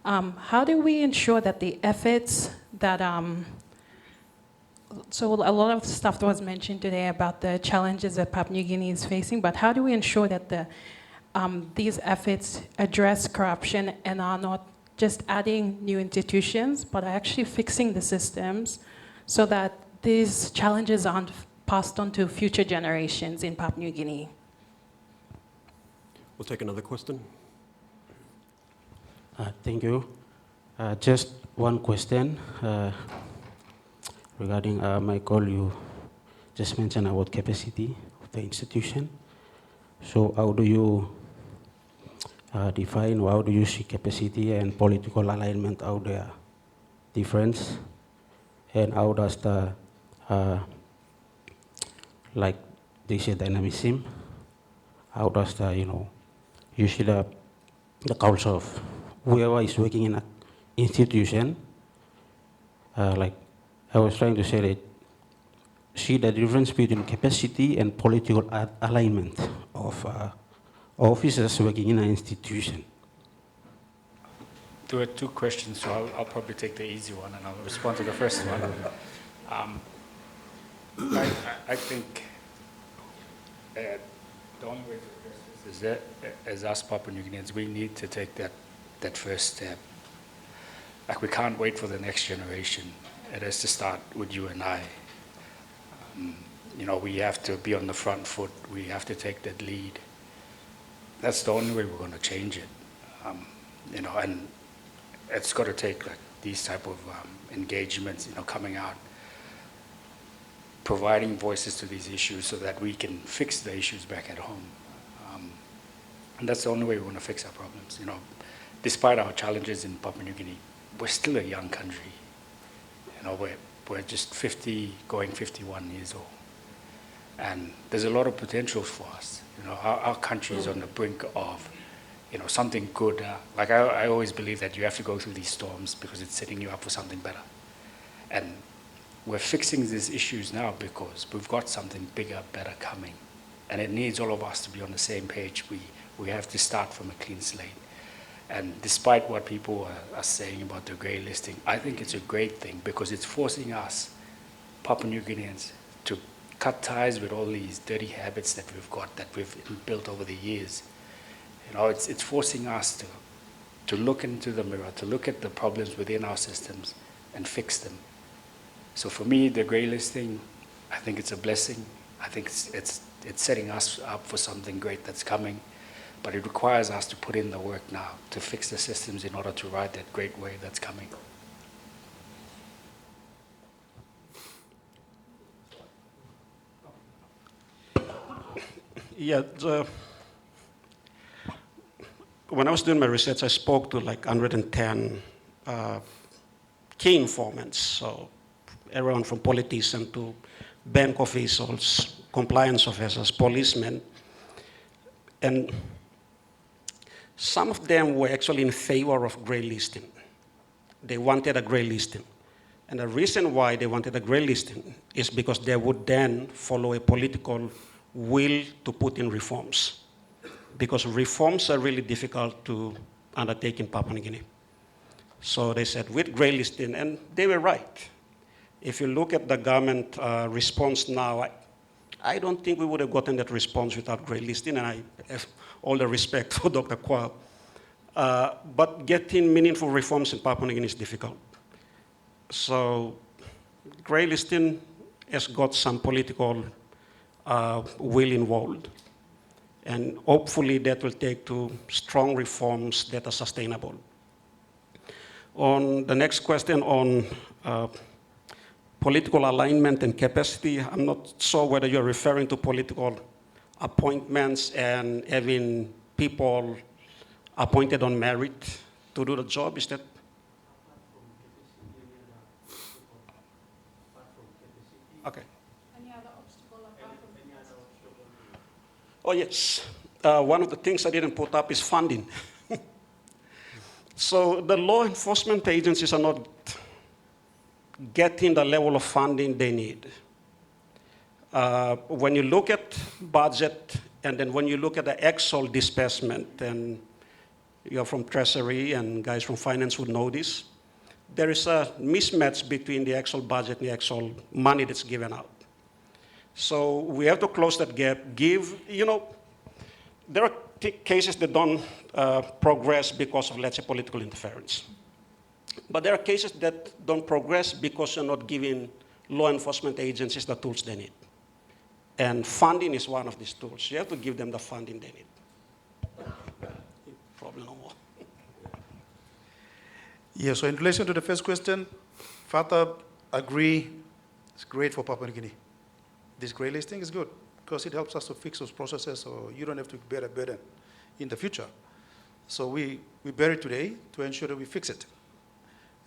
How do we ensure that the efforts that, so a lot of stuff was mentioned today about the challenges that Papua New Guinea is facing, but how do we ensure that these efforts address corruption and are not just adding new institutions, but are actually fixing the systems so that these challenges aren't passed on to future generations in Papua New Guinea? We'll take another question. Thank you. Just one question regarding Michael, you just mentioned about capacity of the institution. So how do you define, or how do you see capacity and political alignment, how they are different? And how does the, like they say, dynamism, how does the, you see the culture of whoever is working in an institution, like I was trying to say that, see the difference between capacity and political alignment of officers working in an institution. There were 2 questions, so I'll probably take the easy one and I'll respond to the first one. I think the only way to address this is that as us Papua New Guineans, we need to take that first step. Like, we can't wait for the next generation. It has to start with you and I. We have to be on the front foot. We have to take that lead. That's the only way we're going to change it. And it's got to take like these type of engagements, coming out providing voices to these issues so that we can fix the issues back at home. And that's the only way we want to fix our problems. You know, despite our challenges in Papua New Guinea, we're still a young country. You know, we're just 50, going 51 years old. And there's a lot of potential for us. You know, our country is on the brink of, you know, something good. Like I always believe that you have to go through these storms because it's setting you up for something better. And we're fixing these issues now because we've got something bigger, better coming. And it needs all of us to be on the same page. We have to start from a clean slate. And despite what people are saying about the grey listing, I think it's a great thing because it's forcing us, Papua New Guineans, to cut ties with all these dirty habits that we've got, that we've built over the years. You know, it's forcing us to look into the mirror, to look at the problems within our systems and fix them. So for me, the grey listing, I think it's a blessing. I think it's setting us up for something great that's coming. But it requires us to put in the work now to fix the systems in order to ride that great wave that's coming. Yeah, when I was doing my research, I spoke to like 110 key informants, so everyone from politicians to bank officials, compliance officers, policemen, and some of them were actually in favor of grey listing. They wanted a grey listing. And the reason why they wanted a grey listing is because they would then follow a political will to put in reforms. Because reforms are really difficult to undertake in Papua New Guinea. So they said, with grey listing, and they were right. If you look at the government response now, I don't think we would have gotten that response without grey listing, and I have all the respect for Dr. Kwa. But getting meaningful reforms in Papua New Guinea is difficult. So grey listing has got some political will involved. And hopefully that will take to strong reforms that are sustainable. On the next question on political alignment and capacity, I'm not sure whether you're referring to political appointments and having people appointed on merit to do the job. Is that? Okay. Any other obstacle apart from Oh, yes. One of the things I didn't put up is funding. So the law enforcement agencies are not getting the level of funding they need. When you look at budget, and then when you look at the actual disbursement, and you're from Treasury and guys from Finance would know this, there is a mismatch between the actual budget and the actual money that's given out. So we have to close that gap, there are cases that don't progress because of, let's say, political interference. But there are cases that don't progress because you're not giving law enforcement agencies the tools they need. And funding is one of these tools. You have to give them the funding they need. Probably no more. Yeah, so in relation to the first question, FATA agree, it's great for Papua New Guinea. This grey listing is good because it helps us to fix those processes so you don't have to bear a burden in the future. So we bear it today to ensure that we fix it.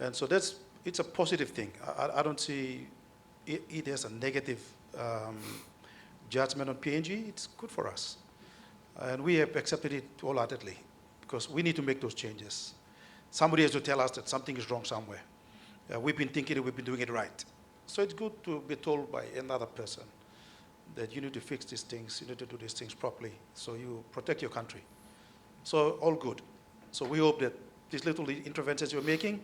And so it's a positive thing. I don't see it as a negative judgment on PNG. It's good for us. And we have accepted it wholeheartedly because we need to make those changes. Somebody has to tell us that something is wrong somewhere. We've been thinking that we've been doing it right. So it's good to be told by another person that you need to fix these things, you need to do these things properly so you protect your country. So all good. So we hope that these little interventions you're making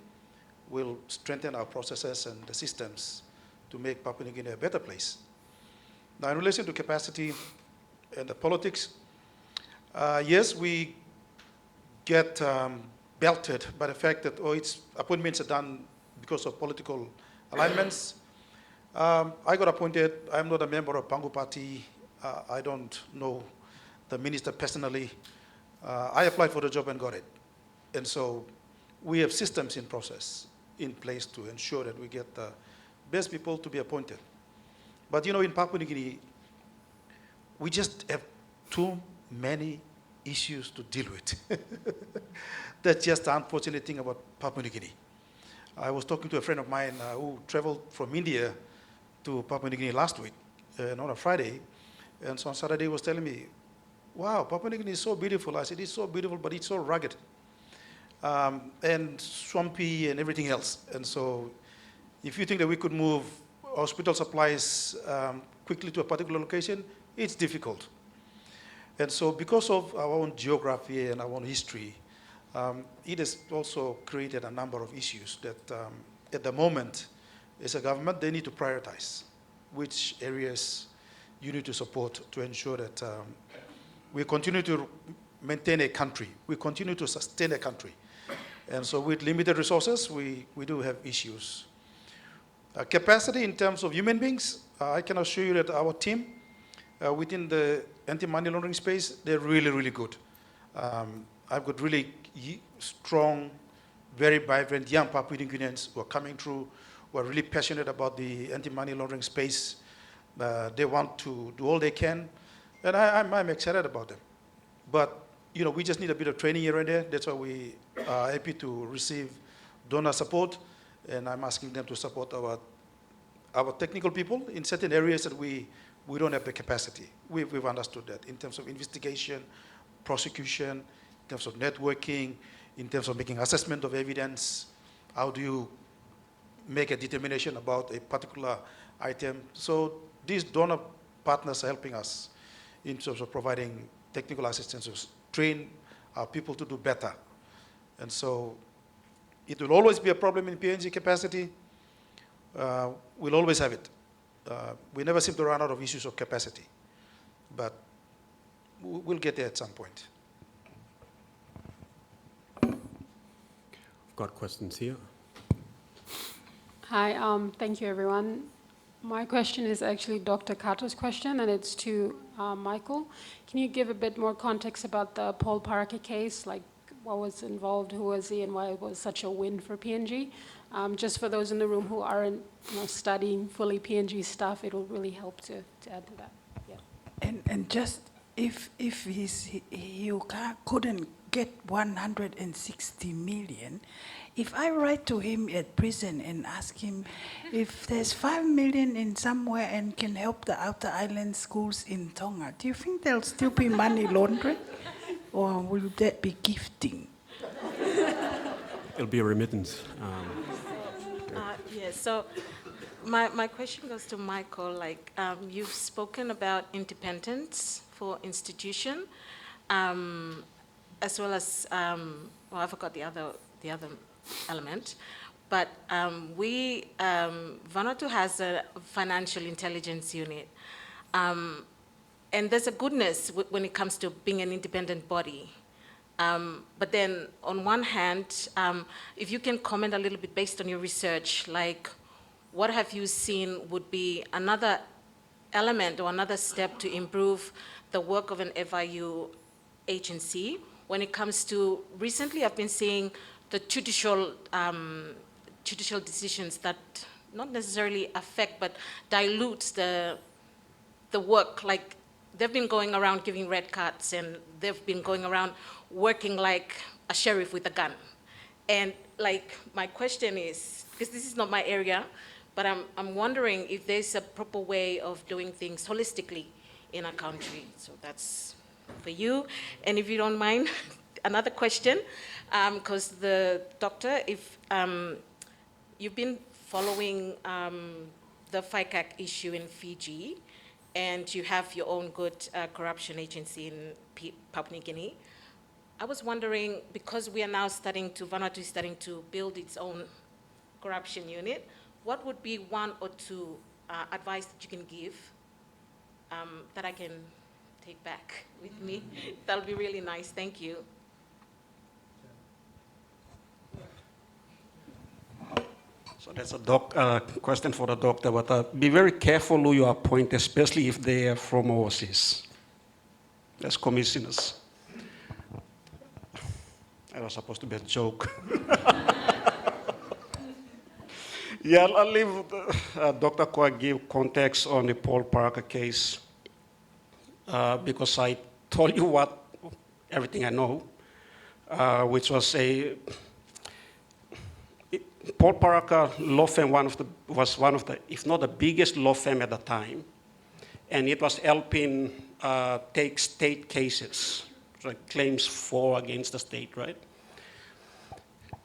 will strengthen our processes and the systems to make Papua New Guinea a better place. Now, in relation to capacity and the politics, yes, we get belted by the fact that, its appointments are done because of political alignments. I got appointed. I'm not a member of Pangu Party. I don't know the minister personally. I applied for the job and got it. And so we have systems in place to ensure that we get the best people to be appointed. But in Papua New Guinea, we just have too many issues to deal with. That's just the unfortunate thing about Papua New Guinea. I was talking to a friend of mine who traveled from India to Papua New Guinea last week, on a Friday, and so on Saturday he was telling me, wow, Papua New Guinea is so beautiful. I said, it's so beautiful, but it's so rugged and swampy and everything else. And so if you think that we could move hospital supplies quickly to a particular location, it's difficult. And so because of our own geography and our own history, it has also created a number of issues that at the moment, as a government, they need to prioritize which areas you need to support to ensure that we continue to maintain a country, we continue to sustain a country. And so with limited resources, we do have issues. Capacity in terms of human beings, I can assure you that our team within the anti-money laundering space, they're really, really good. I've got really strong, very vibrant young Papua New Guineans who are coming through, who are really passionate about the anti-money laundering space. They want to do all they can, and I'm excited about them. But we just need a bit of training here and there. That's why we are happy to receive donor support, and I'm asking them to support our technical people in certain areas that we don't have the capacity. We've understood that in terms of investigation, prosecution, in terms of networking, in terms of making assessment of evidence. How do you make a determination about a particular item? So these donor partners are helping us in terms of providing technical assistance to train our people to do better. And so it will always be a problem in PNG capacity. We'll always have it. We never seem to run out of issues of capacity, but we'll get there at some point. I've got questions here. Hi, thank you everyone. My question is actually Dr. Kato's question, and it's to Michael. Can you give a bit more context about the Paul Parker case, like what was involved, who was he, and why it was such a win for PNG? Just for those in the room who aren't studying fully PNG stuff, it will really help to add to that. Yeah. And just if you couldn't get 160 million, if I write to him at prison and ask him if there's 5 million in somewhere and can help the outer island schools in Tonga, do you think there'll still be money laundering? Or will that be gifting? It'll be a remittance. Yes, so my question goes to Michael. You've spoken about independence for institution, as well as, I forgot the other element, but Vanuatu has a financial intelligence unit, and there's a goodness when it comes to being an independent body. But then on one hand, if you can comment a little bit based on your research, like what have you seen would be another element or another step to improve the work of an FIU agency when it comes to, recently I've been seeing the judicial decisions that not necessarily affect but dilute the work. Like they've been going around giving red cards, and they've been going around working like a sheriff with a gun. And like my question is, because this is not my area, but I'm wondering if there's a proper way of doing things holistically in a country. So that's for you. And if you don't mind, another question, because the doctor, if you've been following the FICAC issue in Fiji, and you have your own good corruption agency in Papua New Guinea, I was wondering, because we are now Vanuatu is starting to build its own corruption unit, what would be one or two advice that you can give that I can take back with me? That'll be really nice, thank you. So that's a question for the doctor, but be very careful who you appoint, especially if they are from overseas, as commissioners. That was supposed to be a joke. Yeah, I'll leave Dr. Kwa give context on the Paul Parker case because I told you everything I know, which was Paul Parker law firm was one of the, if not the biggest law firm at the time, and it was helping take state cases, like claims for against the state, right?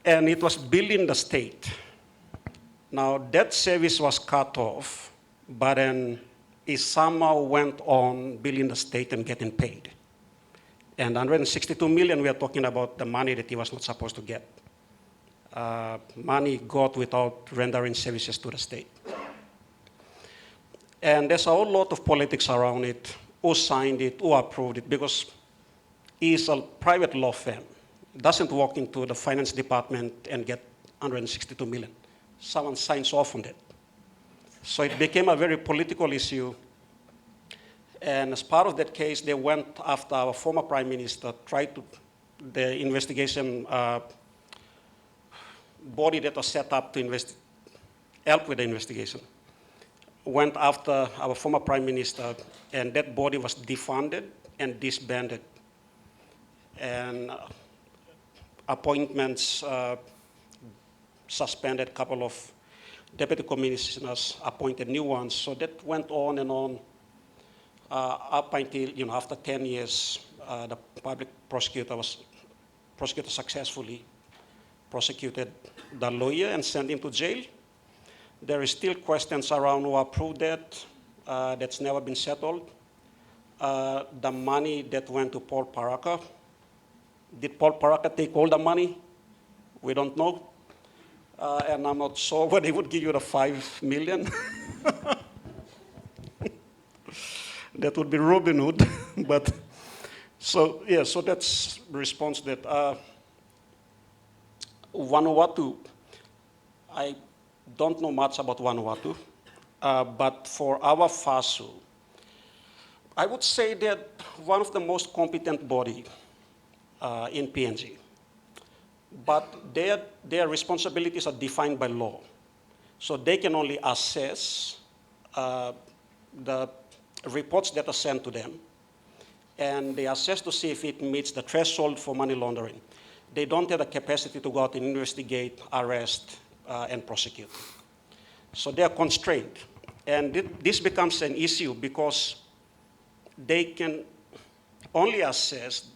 And it was billing the state. Now, that service was cut off, but then it somehow went on billing the state and getting paid. And 162 million, we are talking about the money that he was not supposed to get. Money got without rendering services to the state. And there's a whole lot of politics around it, who signed it, who approved it, because it's a private law firm. It doesn't walk into the finance department and get 162 million. Someone signs off on that. So it became a very political issue. And as part of that case, they went after our former prime minister, the investigation body that was set up to help with the investigation, went after our former prime minister, and that body was defunded and disbanded. And appointments suspended, a couple of deputy commissioners appointed new ones. So that went on and on up until, after 10 years, the public prosecutor successfully prosecuted the lawyer and sent him to jail. There is still questions around who approved that. That's never been settled. The money that went to Paul Parker, did Paul Parker take all the money? We don't know. And I'm not sure whether they would give you the 5 million. That would be Robin Hood. But so that's the response that Vanuatu, I don't know much about Vanuatu, but for our FASU, I would say that one of the most competent body in PNG. But their responsibilities are defined by law. So they can only assess the reports that are sent to them, and they assess to see if it meets the threshold for money laundering. They don't have the capacity to go out and investigate, arrest, and prosecute. So they are constrained. And this becomes an issue because they can only assess,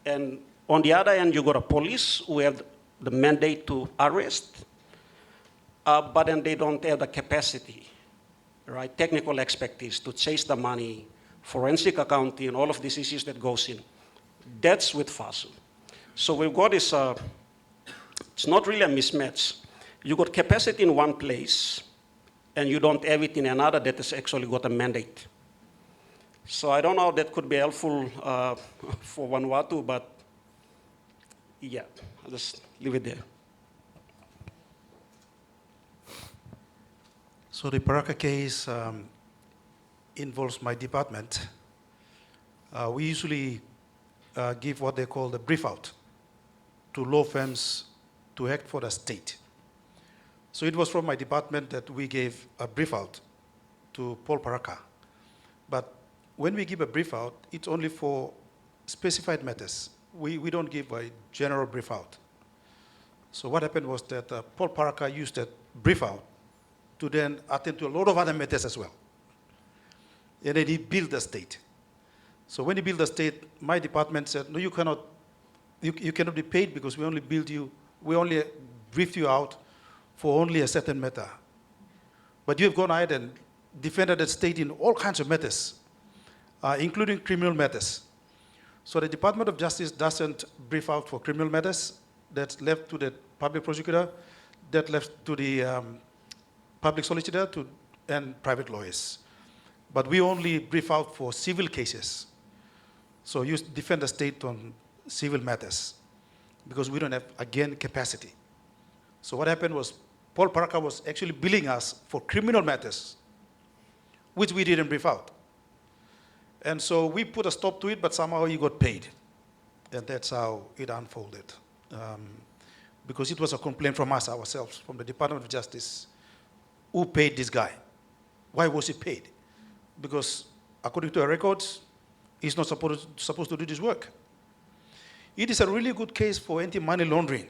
and on the other hand, you got a police who have the mandate to arrest, but then they don't have the capacity, right? Technical expertise to chase the money, forensic accounting, all of these issues that goes in. That's with FASU. So we've got this, it's not really a mismatch. You got capacity in one place, and you don't have it in another that has actually got a mandate. So I don't know how that could be helpful for Vanuatu, but yeah, I'll just leave it there. So the Paraka case involves my department. We usually give what they call the brief out to law firms to act for the state. So it was from my department that we gave a brief out to Paul Paraka. But when we give a brief out, it's only for specified matters. We don't give a general brief out. So what happened was that Paul Paraka used that brief out to then attend to a lot of other matters as well. And then he billed the state. So when he billed the state, my department said, no, you cannot be paid because we only billed you, we only briefed you out for only a certain matter. But you have gone ahead and defended the state in all kinds of matters, including criminal matters. So the Department of Justice doesn't brief out for criminal matters. That's left to the public prosecutor, that left to the public solicitor and private lawyers. But we only brief out for civil cases. So you defend the state on civil matters because we don't have, again, capacity. So what happened was Paul Paraka was actually billing us for criminal matters, which we didn't brief out. And so we put a stop to it, but somehow he got paid. And that's how it unfolded. Because it was a complaint from us ourselves, from the Department of Justice, who paid this guy. Why was he paid? Because according to our records, he's not supposed to do this work. It is a really good case for anti-money laundering,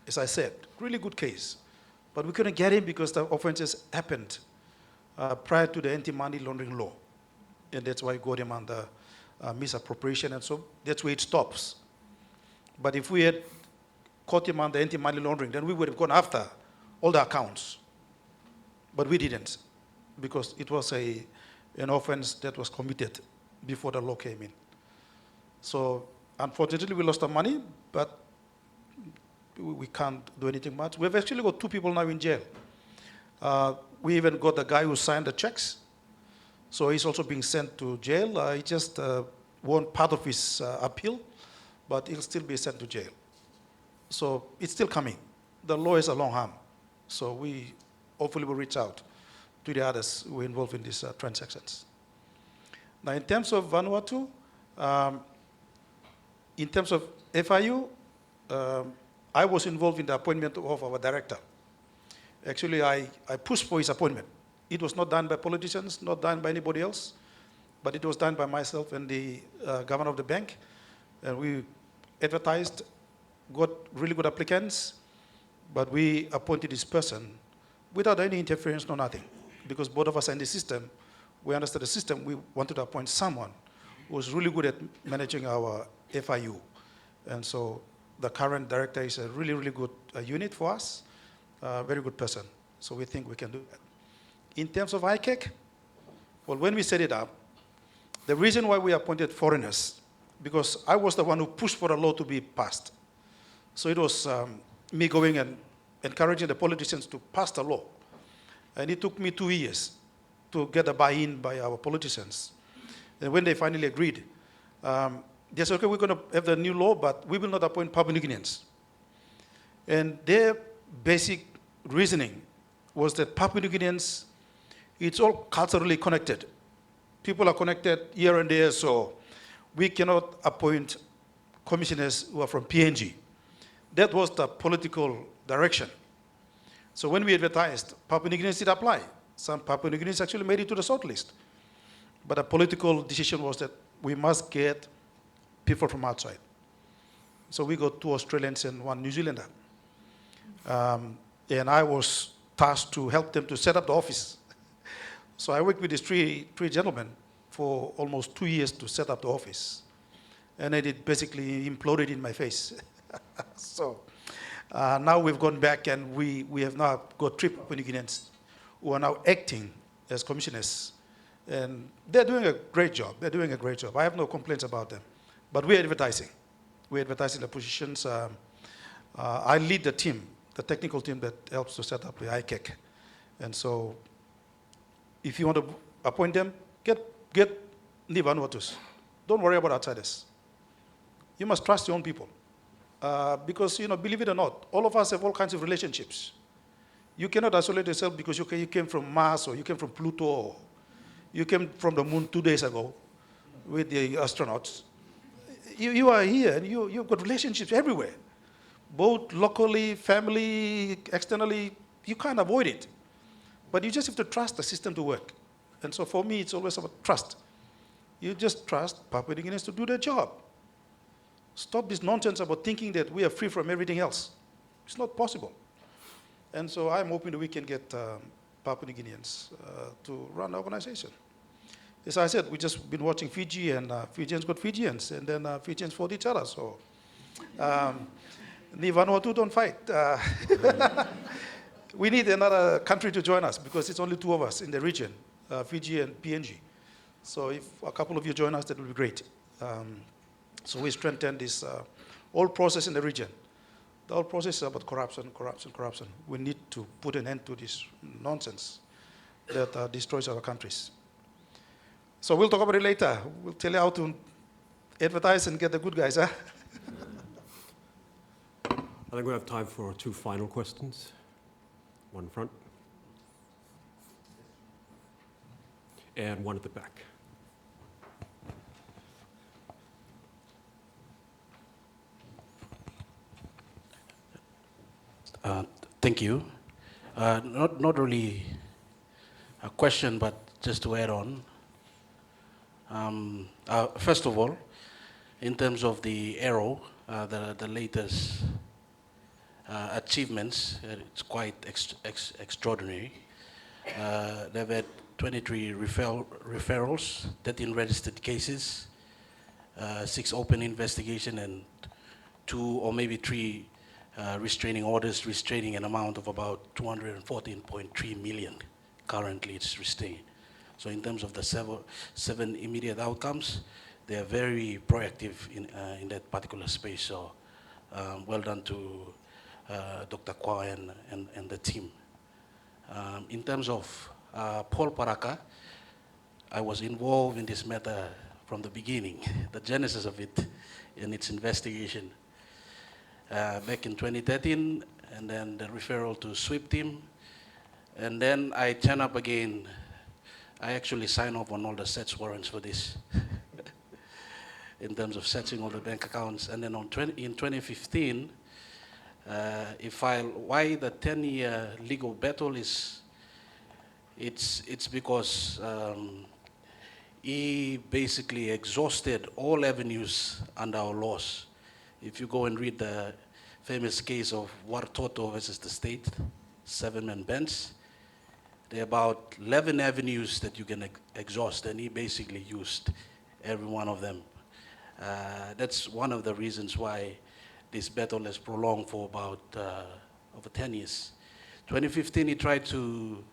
as I said, really good case. But we couldn't get him because the offenses happened prior to the anti-money laundering law. And that's why we got him under misappropriation, and so that's where it stops. But if we had caught him under anti-money laundering, then we would have gone after all the accounts. But we didn't, because it was an offense that was committed before the law came in. So unfortunately, we lost our money, but we can't do anything much. We've actually got 2 people now in jail. We even got the guy who signed the checks. So he's also being sent to jail. He just won part of his appeal, but he'll still be sent to jail. So it's still coming. The law is a long arm. So we hopefully will reach out to the others who are involved in these transactions. Now, in terms of Vanuatu, in terms of FIU, I was involved in the appointment of our director. Actually, I pushed for his appointment. It was not done by politicians, not done by anybody else, but it was done by myself and the governor of the bank. And we advertised, got really good applicants, but we appointed this person without any interference, no nothing. Because both of us are in the system, we understood the system, we wanted to appoint someone who was really good at managing our FIU. And so the current director is a really, really good unit for us, a very good person. So we think we can do that. In terms of ICAC, well, when we set it up, the reason why we appointed foreigners, because I was the one who pushed for the law to be passed. So it was me going and encouraging the politicians to pass the law. And it took me 2 years to get a buy-in by our politicians. And when they finally agreed, they said, okay, we're going to have the new law, but we will not appoint Papua New Guineans. And their basic reasoning was that Papua New Guineans, it's all culturally connected. People are connected here and there, so we cannot appoint commissioners who are from PNG. That was the political direction. So when we advertised, Papua New Guineans did apply. Some Papua New Guineans actually made it to the shortlist. But the political decision was that we must get people from outside. So we got 2 Australians and 1 New Zealander. And I was tasked to help them to set up the office. So I worked with these three gentlemen for almost 2 years to set up the office. And then it basically imploded in my face. So now we've gone back and we have now got 3 Papua New Guineans who are now acting as commissioners. And they're doing a great job. They're doing a great job. I have no complaints about them. But we're advertising. We're advertising the positions. I lead the team, the technical team that helps to set up the ICAC. And so if you want to appoint them, get Vanuatus. Don't worry about outsiders. You must trust your own people. Because, believe it or not, all of us have all kinds of relationships. You cannot isolate yourself because you came from Mars, or you came from Pluto, or you came from the moon 2 days ago with the astronauts. You are here, and you've got relationships everywhere, both locally, family, externally. You can't avoid it. But you just have to trust the system to work. And so for me, it's always about trust. You just trust Papua New Guineans to do their job. Stop this nonsense about thinking that we are free from everything else. It's not possible. And so I'm hoping that we can get Papua New Guineans to run the organization. As I said, we've just been watching Fiji, and Fijians got Fijians, and then Fijians fought each other. So, ni Vanuatu don't fight. We need another country to join us because it's only 2 of us in the region, Fiji and PNG. So if a couple of you join us, that would be great. So we strengthen this whole process in the region. The whole process is about corruption. We need to put an end to this nonsense that destroys our countries. So we'll talk about it later. We'll tell you how to advertise and get the good guys, huh? I think we have time for 2 final questions. One in front. And one at the back. Thank you. Not really a question, but just to add on. First of all, in terms of the Arrow, the latest achievements, it's quite extraordinary. They've had 23 referrals, 13 registered cases, 6 open investigation, and 2 or maybe 3 restraining orders, restraining an amount of about 214.3 million. Currently, it's restrained. So in terms of the 7 immediate outcomes, they are very proactive in that particular space. So well done to Dr. Kwa and the team. In terms of Paul Paraka, I was involved in this matter from the beginning, the genesis of it in its investigation. Back in 2013, and then the referral to SWIP team. And then I turn up again. I actually sign off on all the search warrants for this in terms of searching all the bank accounts. And then in 2015, why the 10-year legal battle is, it's because he basically exhausted all avenues under our laws. If you go and read the famous case of Wartoto versus the state, 7-man bench, there are about 11 avenues that you can exhaust, and he basically used every one of them. That's one of the reasons why this battle has prolonged for about over 10 years. 2015, he tried to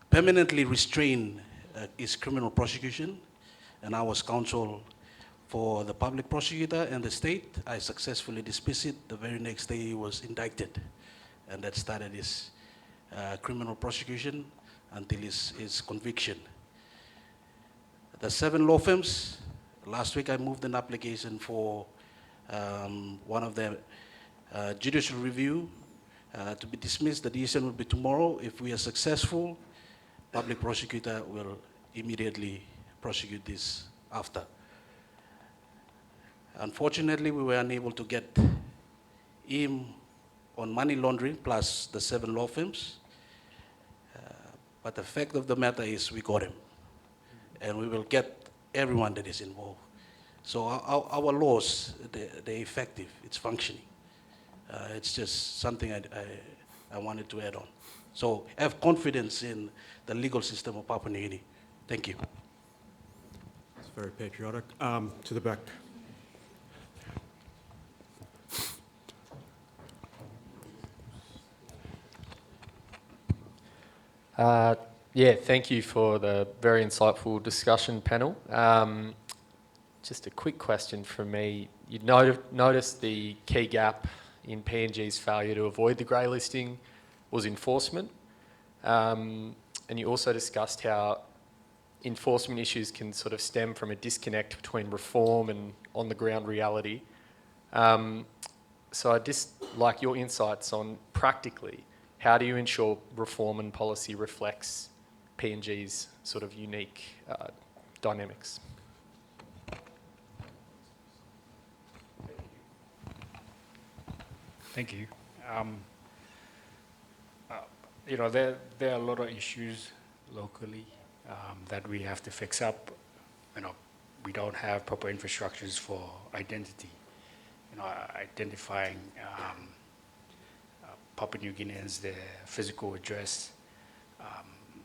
permanently restrain his criminal prosecution, and I was counsel for the public prosecutor and the state. I successfully dismissed it. The very next day, he was indicted, and that started his criminal prosecution until his conviction. The 7 law firms, last week I moved an application for one of the judicial review to be dismissed. The decision will be tomorrow. If we are successful, public prosecutor will immediately prosecute this after. Unfortunately, we were unable to get him on money laundering plus the 7 law firms. But the fact of the matter is we got him. And we will get everyone that is involved. So our laws, they're effective. It's functioning. It's just something I wanted to add on. So have confidence in the legal system of Papua New Guinea. Thank you. It's very patriotic. To the back. Yeah, thank you for the very insightful discussion panel. Just a quick question from me. You noticed the key gap in PNG's failure to avoid the grey listing was enforcement. And you also discussed how enforcement issues can sort of stem from a disconnect between reform and on-the-ground reality. So I'd just like your insights on, practically, how do you ensure reform and policy reflects PNG's sort of unique dynamics? Thank you. You know, there are a lot of issues locally that we have to fix up. You know, we don't have proper infrastructures for identity. You know, identifying Papua New Guineans, their physical address.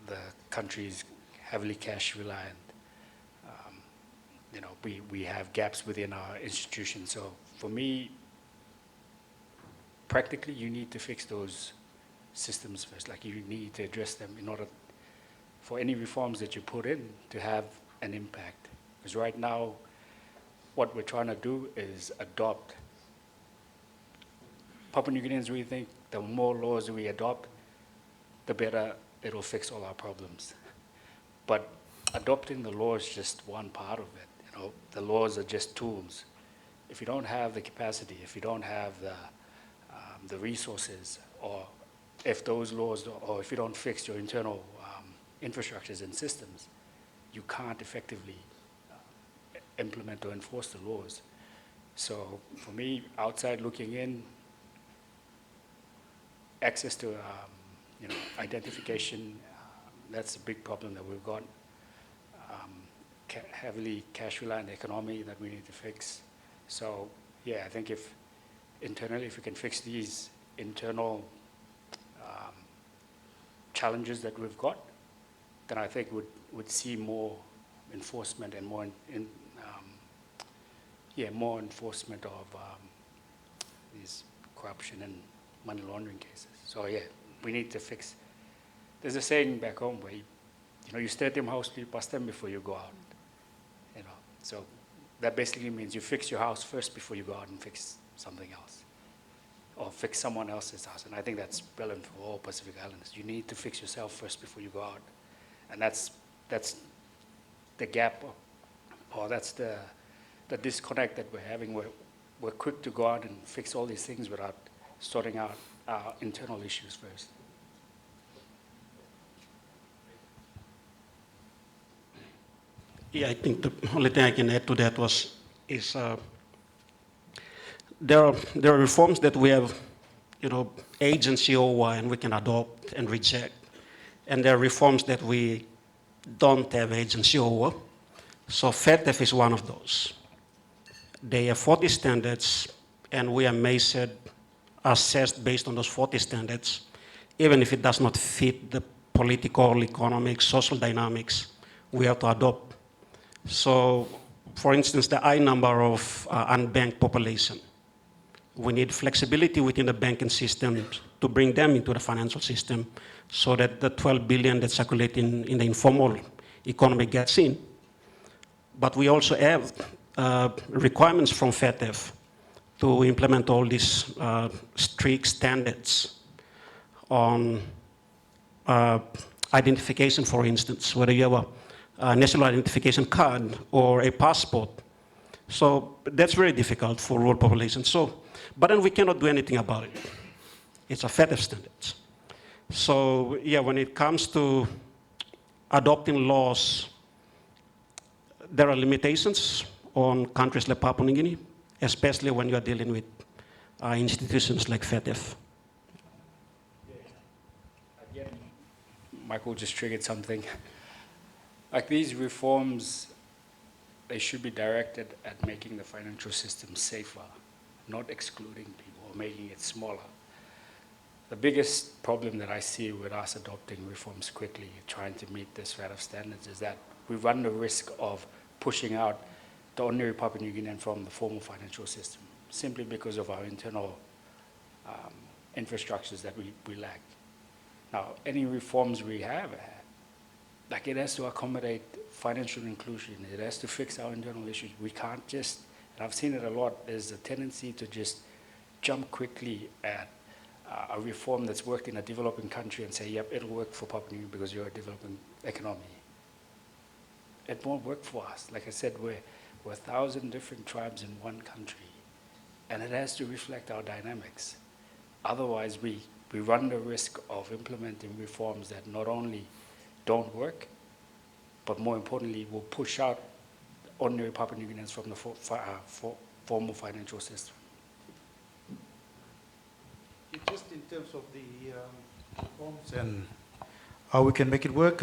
The country is heavily cash reliant. You know, we have gaps within our institutions. So for me, practically, you need to fix those systems first. Like, you need to address them in order for any reforms that you put in to have an impact. Because right now, what we're trying to do is adopt. Papua New Guineans really think the more laws we adopt, the better it'll fix all our problems. But adopting the law is just one part of it. You know, the laws are just tools. If you don't have the capacity, if you don't have the resources, or if those laws, or if you don't fix your internal infrastructures and systems, you can't effectively implement or enforce the laws. So for me, outside looking in, access to you know, identification, That's a big problem that we've got. Heavily cash-reliant economy that we need to fix. So, yeah, I think if internally, if we can fix these internal challenges that we've got, then I think would see more enforcement and more more enforcement of these corruption and money laundering cases. So yeah, we need to fix. There's a saying back home where you stay at your house, you pass them before you go out. So that basically means you fix your house first before you go out and fix something else, or fix someone else's house. And I think that's relevant for all Pacific Islanders. You need to fix yourself first before you go out, and that's the gap, or that's the disconnect that we're having. We're quick to go out and fix all these things without sorting out our internal issues first. Yeah, I think the only thing I can add to that is there are reforms that we have, agency over and we can adopt and reject, and there are reforms that we don't have agency over. So FATF is one of those. They have 40 standards, and we are measured, assessed based on those 40 standards, even if it does not fit the political, economic, social dynamics we have to adopt. So, for instance, the high number of unbanked population. We need flexibility within the banking system to bring them into the financial system so that the 12 billion that circulate in the informal economy gets in. But we also have requirements from FATF to implement all these strict standards on identification, for instance, whether you have a national identification card or a passport. So that's very difficult for rural populations. But then we cannot do anything about it. It's a FATF standards. So yeah, when it comes to adopting laws, there are limitations on countries like Papua New Guinea, especially when you are dealing with institutions like FATF. Again, Michael just triggered something. Like these reforms, they should be directed at making the financial system safer, not excluding people or making it smaller. The biggest problem that I see with us adopting reforms quickly, trying to meet this FATF standards, is that we run the risk of pushing out the ordinary Papua New Guinean from the formal financial system, simply because of our internal infrastructures that we lack. Now, any reforms we have, like it has to accommodate financial inclusion, it has to fix our internal issues. We can't just, and I've seen it a lot, there's a tendency to just jump quickly at a reform that's worked in a developing country and say, yep, it'll work for Papua New Guinea because you're a developing economy. It won't work for us. Like I said, we're 1,000 different tribes in one country, and it has to reflect our dynamics. Otherwise, we run the risk of implementing reforms that not only don't work, but more importantly, will push out ordinary Papua New Guineans from the formal financial system. Just in terms of the reforms and how we can make it work,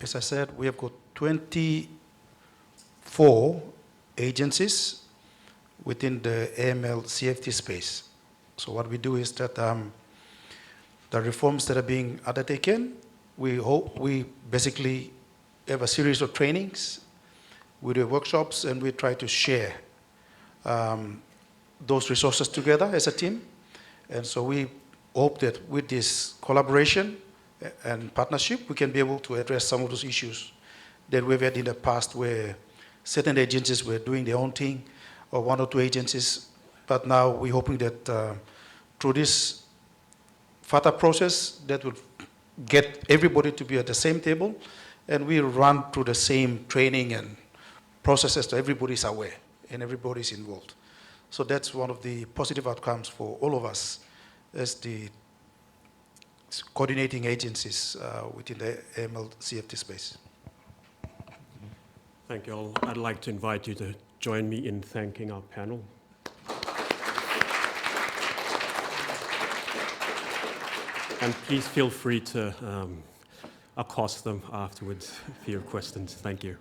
as I said, we have got 24 agencies within the AML CFT space. So what we do is that the reforms that are being undertaken, we basically have a series of trainings, we do workshops, and we try to share those resources together as a team. And so we hope that with this collaboration and partnership, we can be able to address some of those issues that we've had in the past where certain agencies were doing their own thing, or one or two agencies. But now we're hoping that through this FATA process, that will get everybody to be at the same table, and we run through the same training and processes so everybody's aware and everybody's involved. So that's one of the positive outcomes for all of us as the coordinating agencies within the AML CFT space. Thank you all. I'd like to invite you to join me in thanking our panel. And please feel free to accost them afterwards for your questions. Thank you.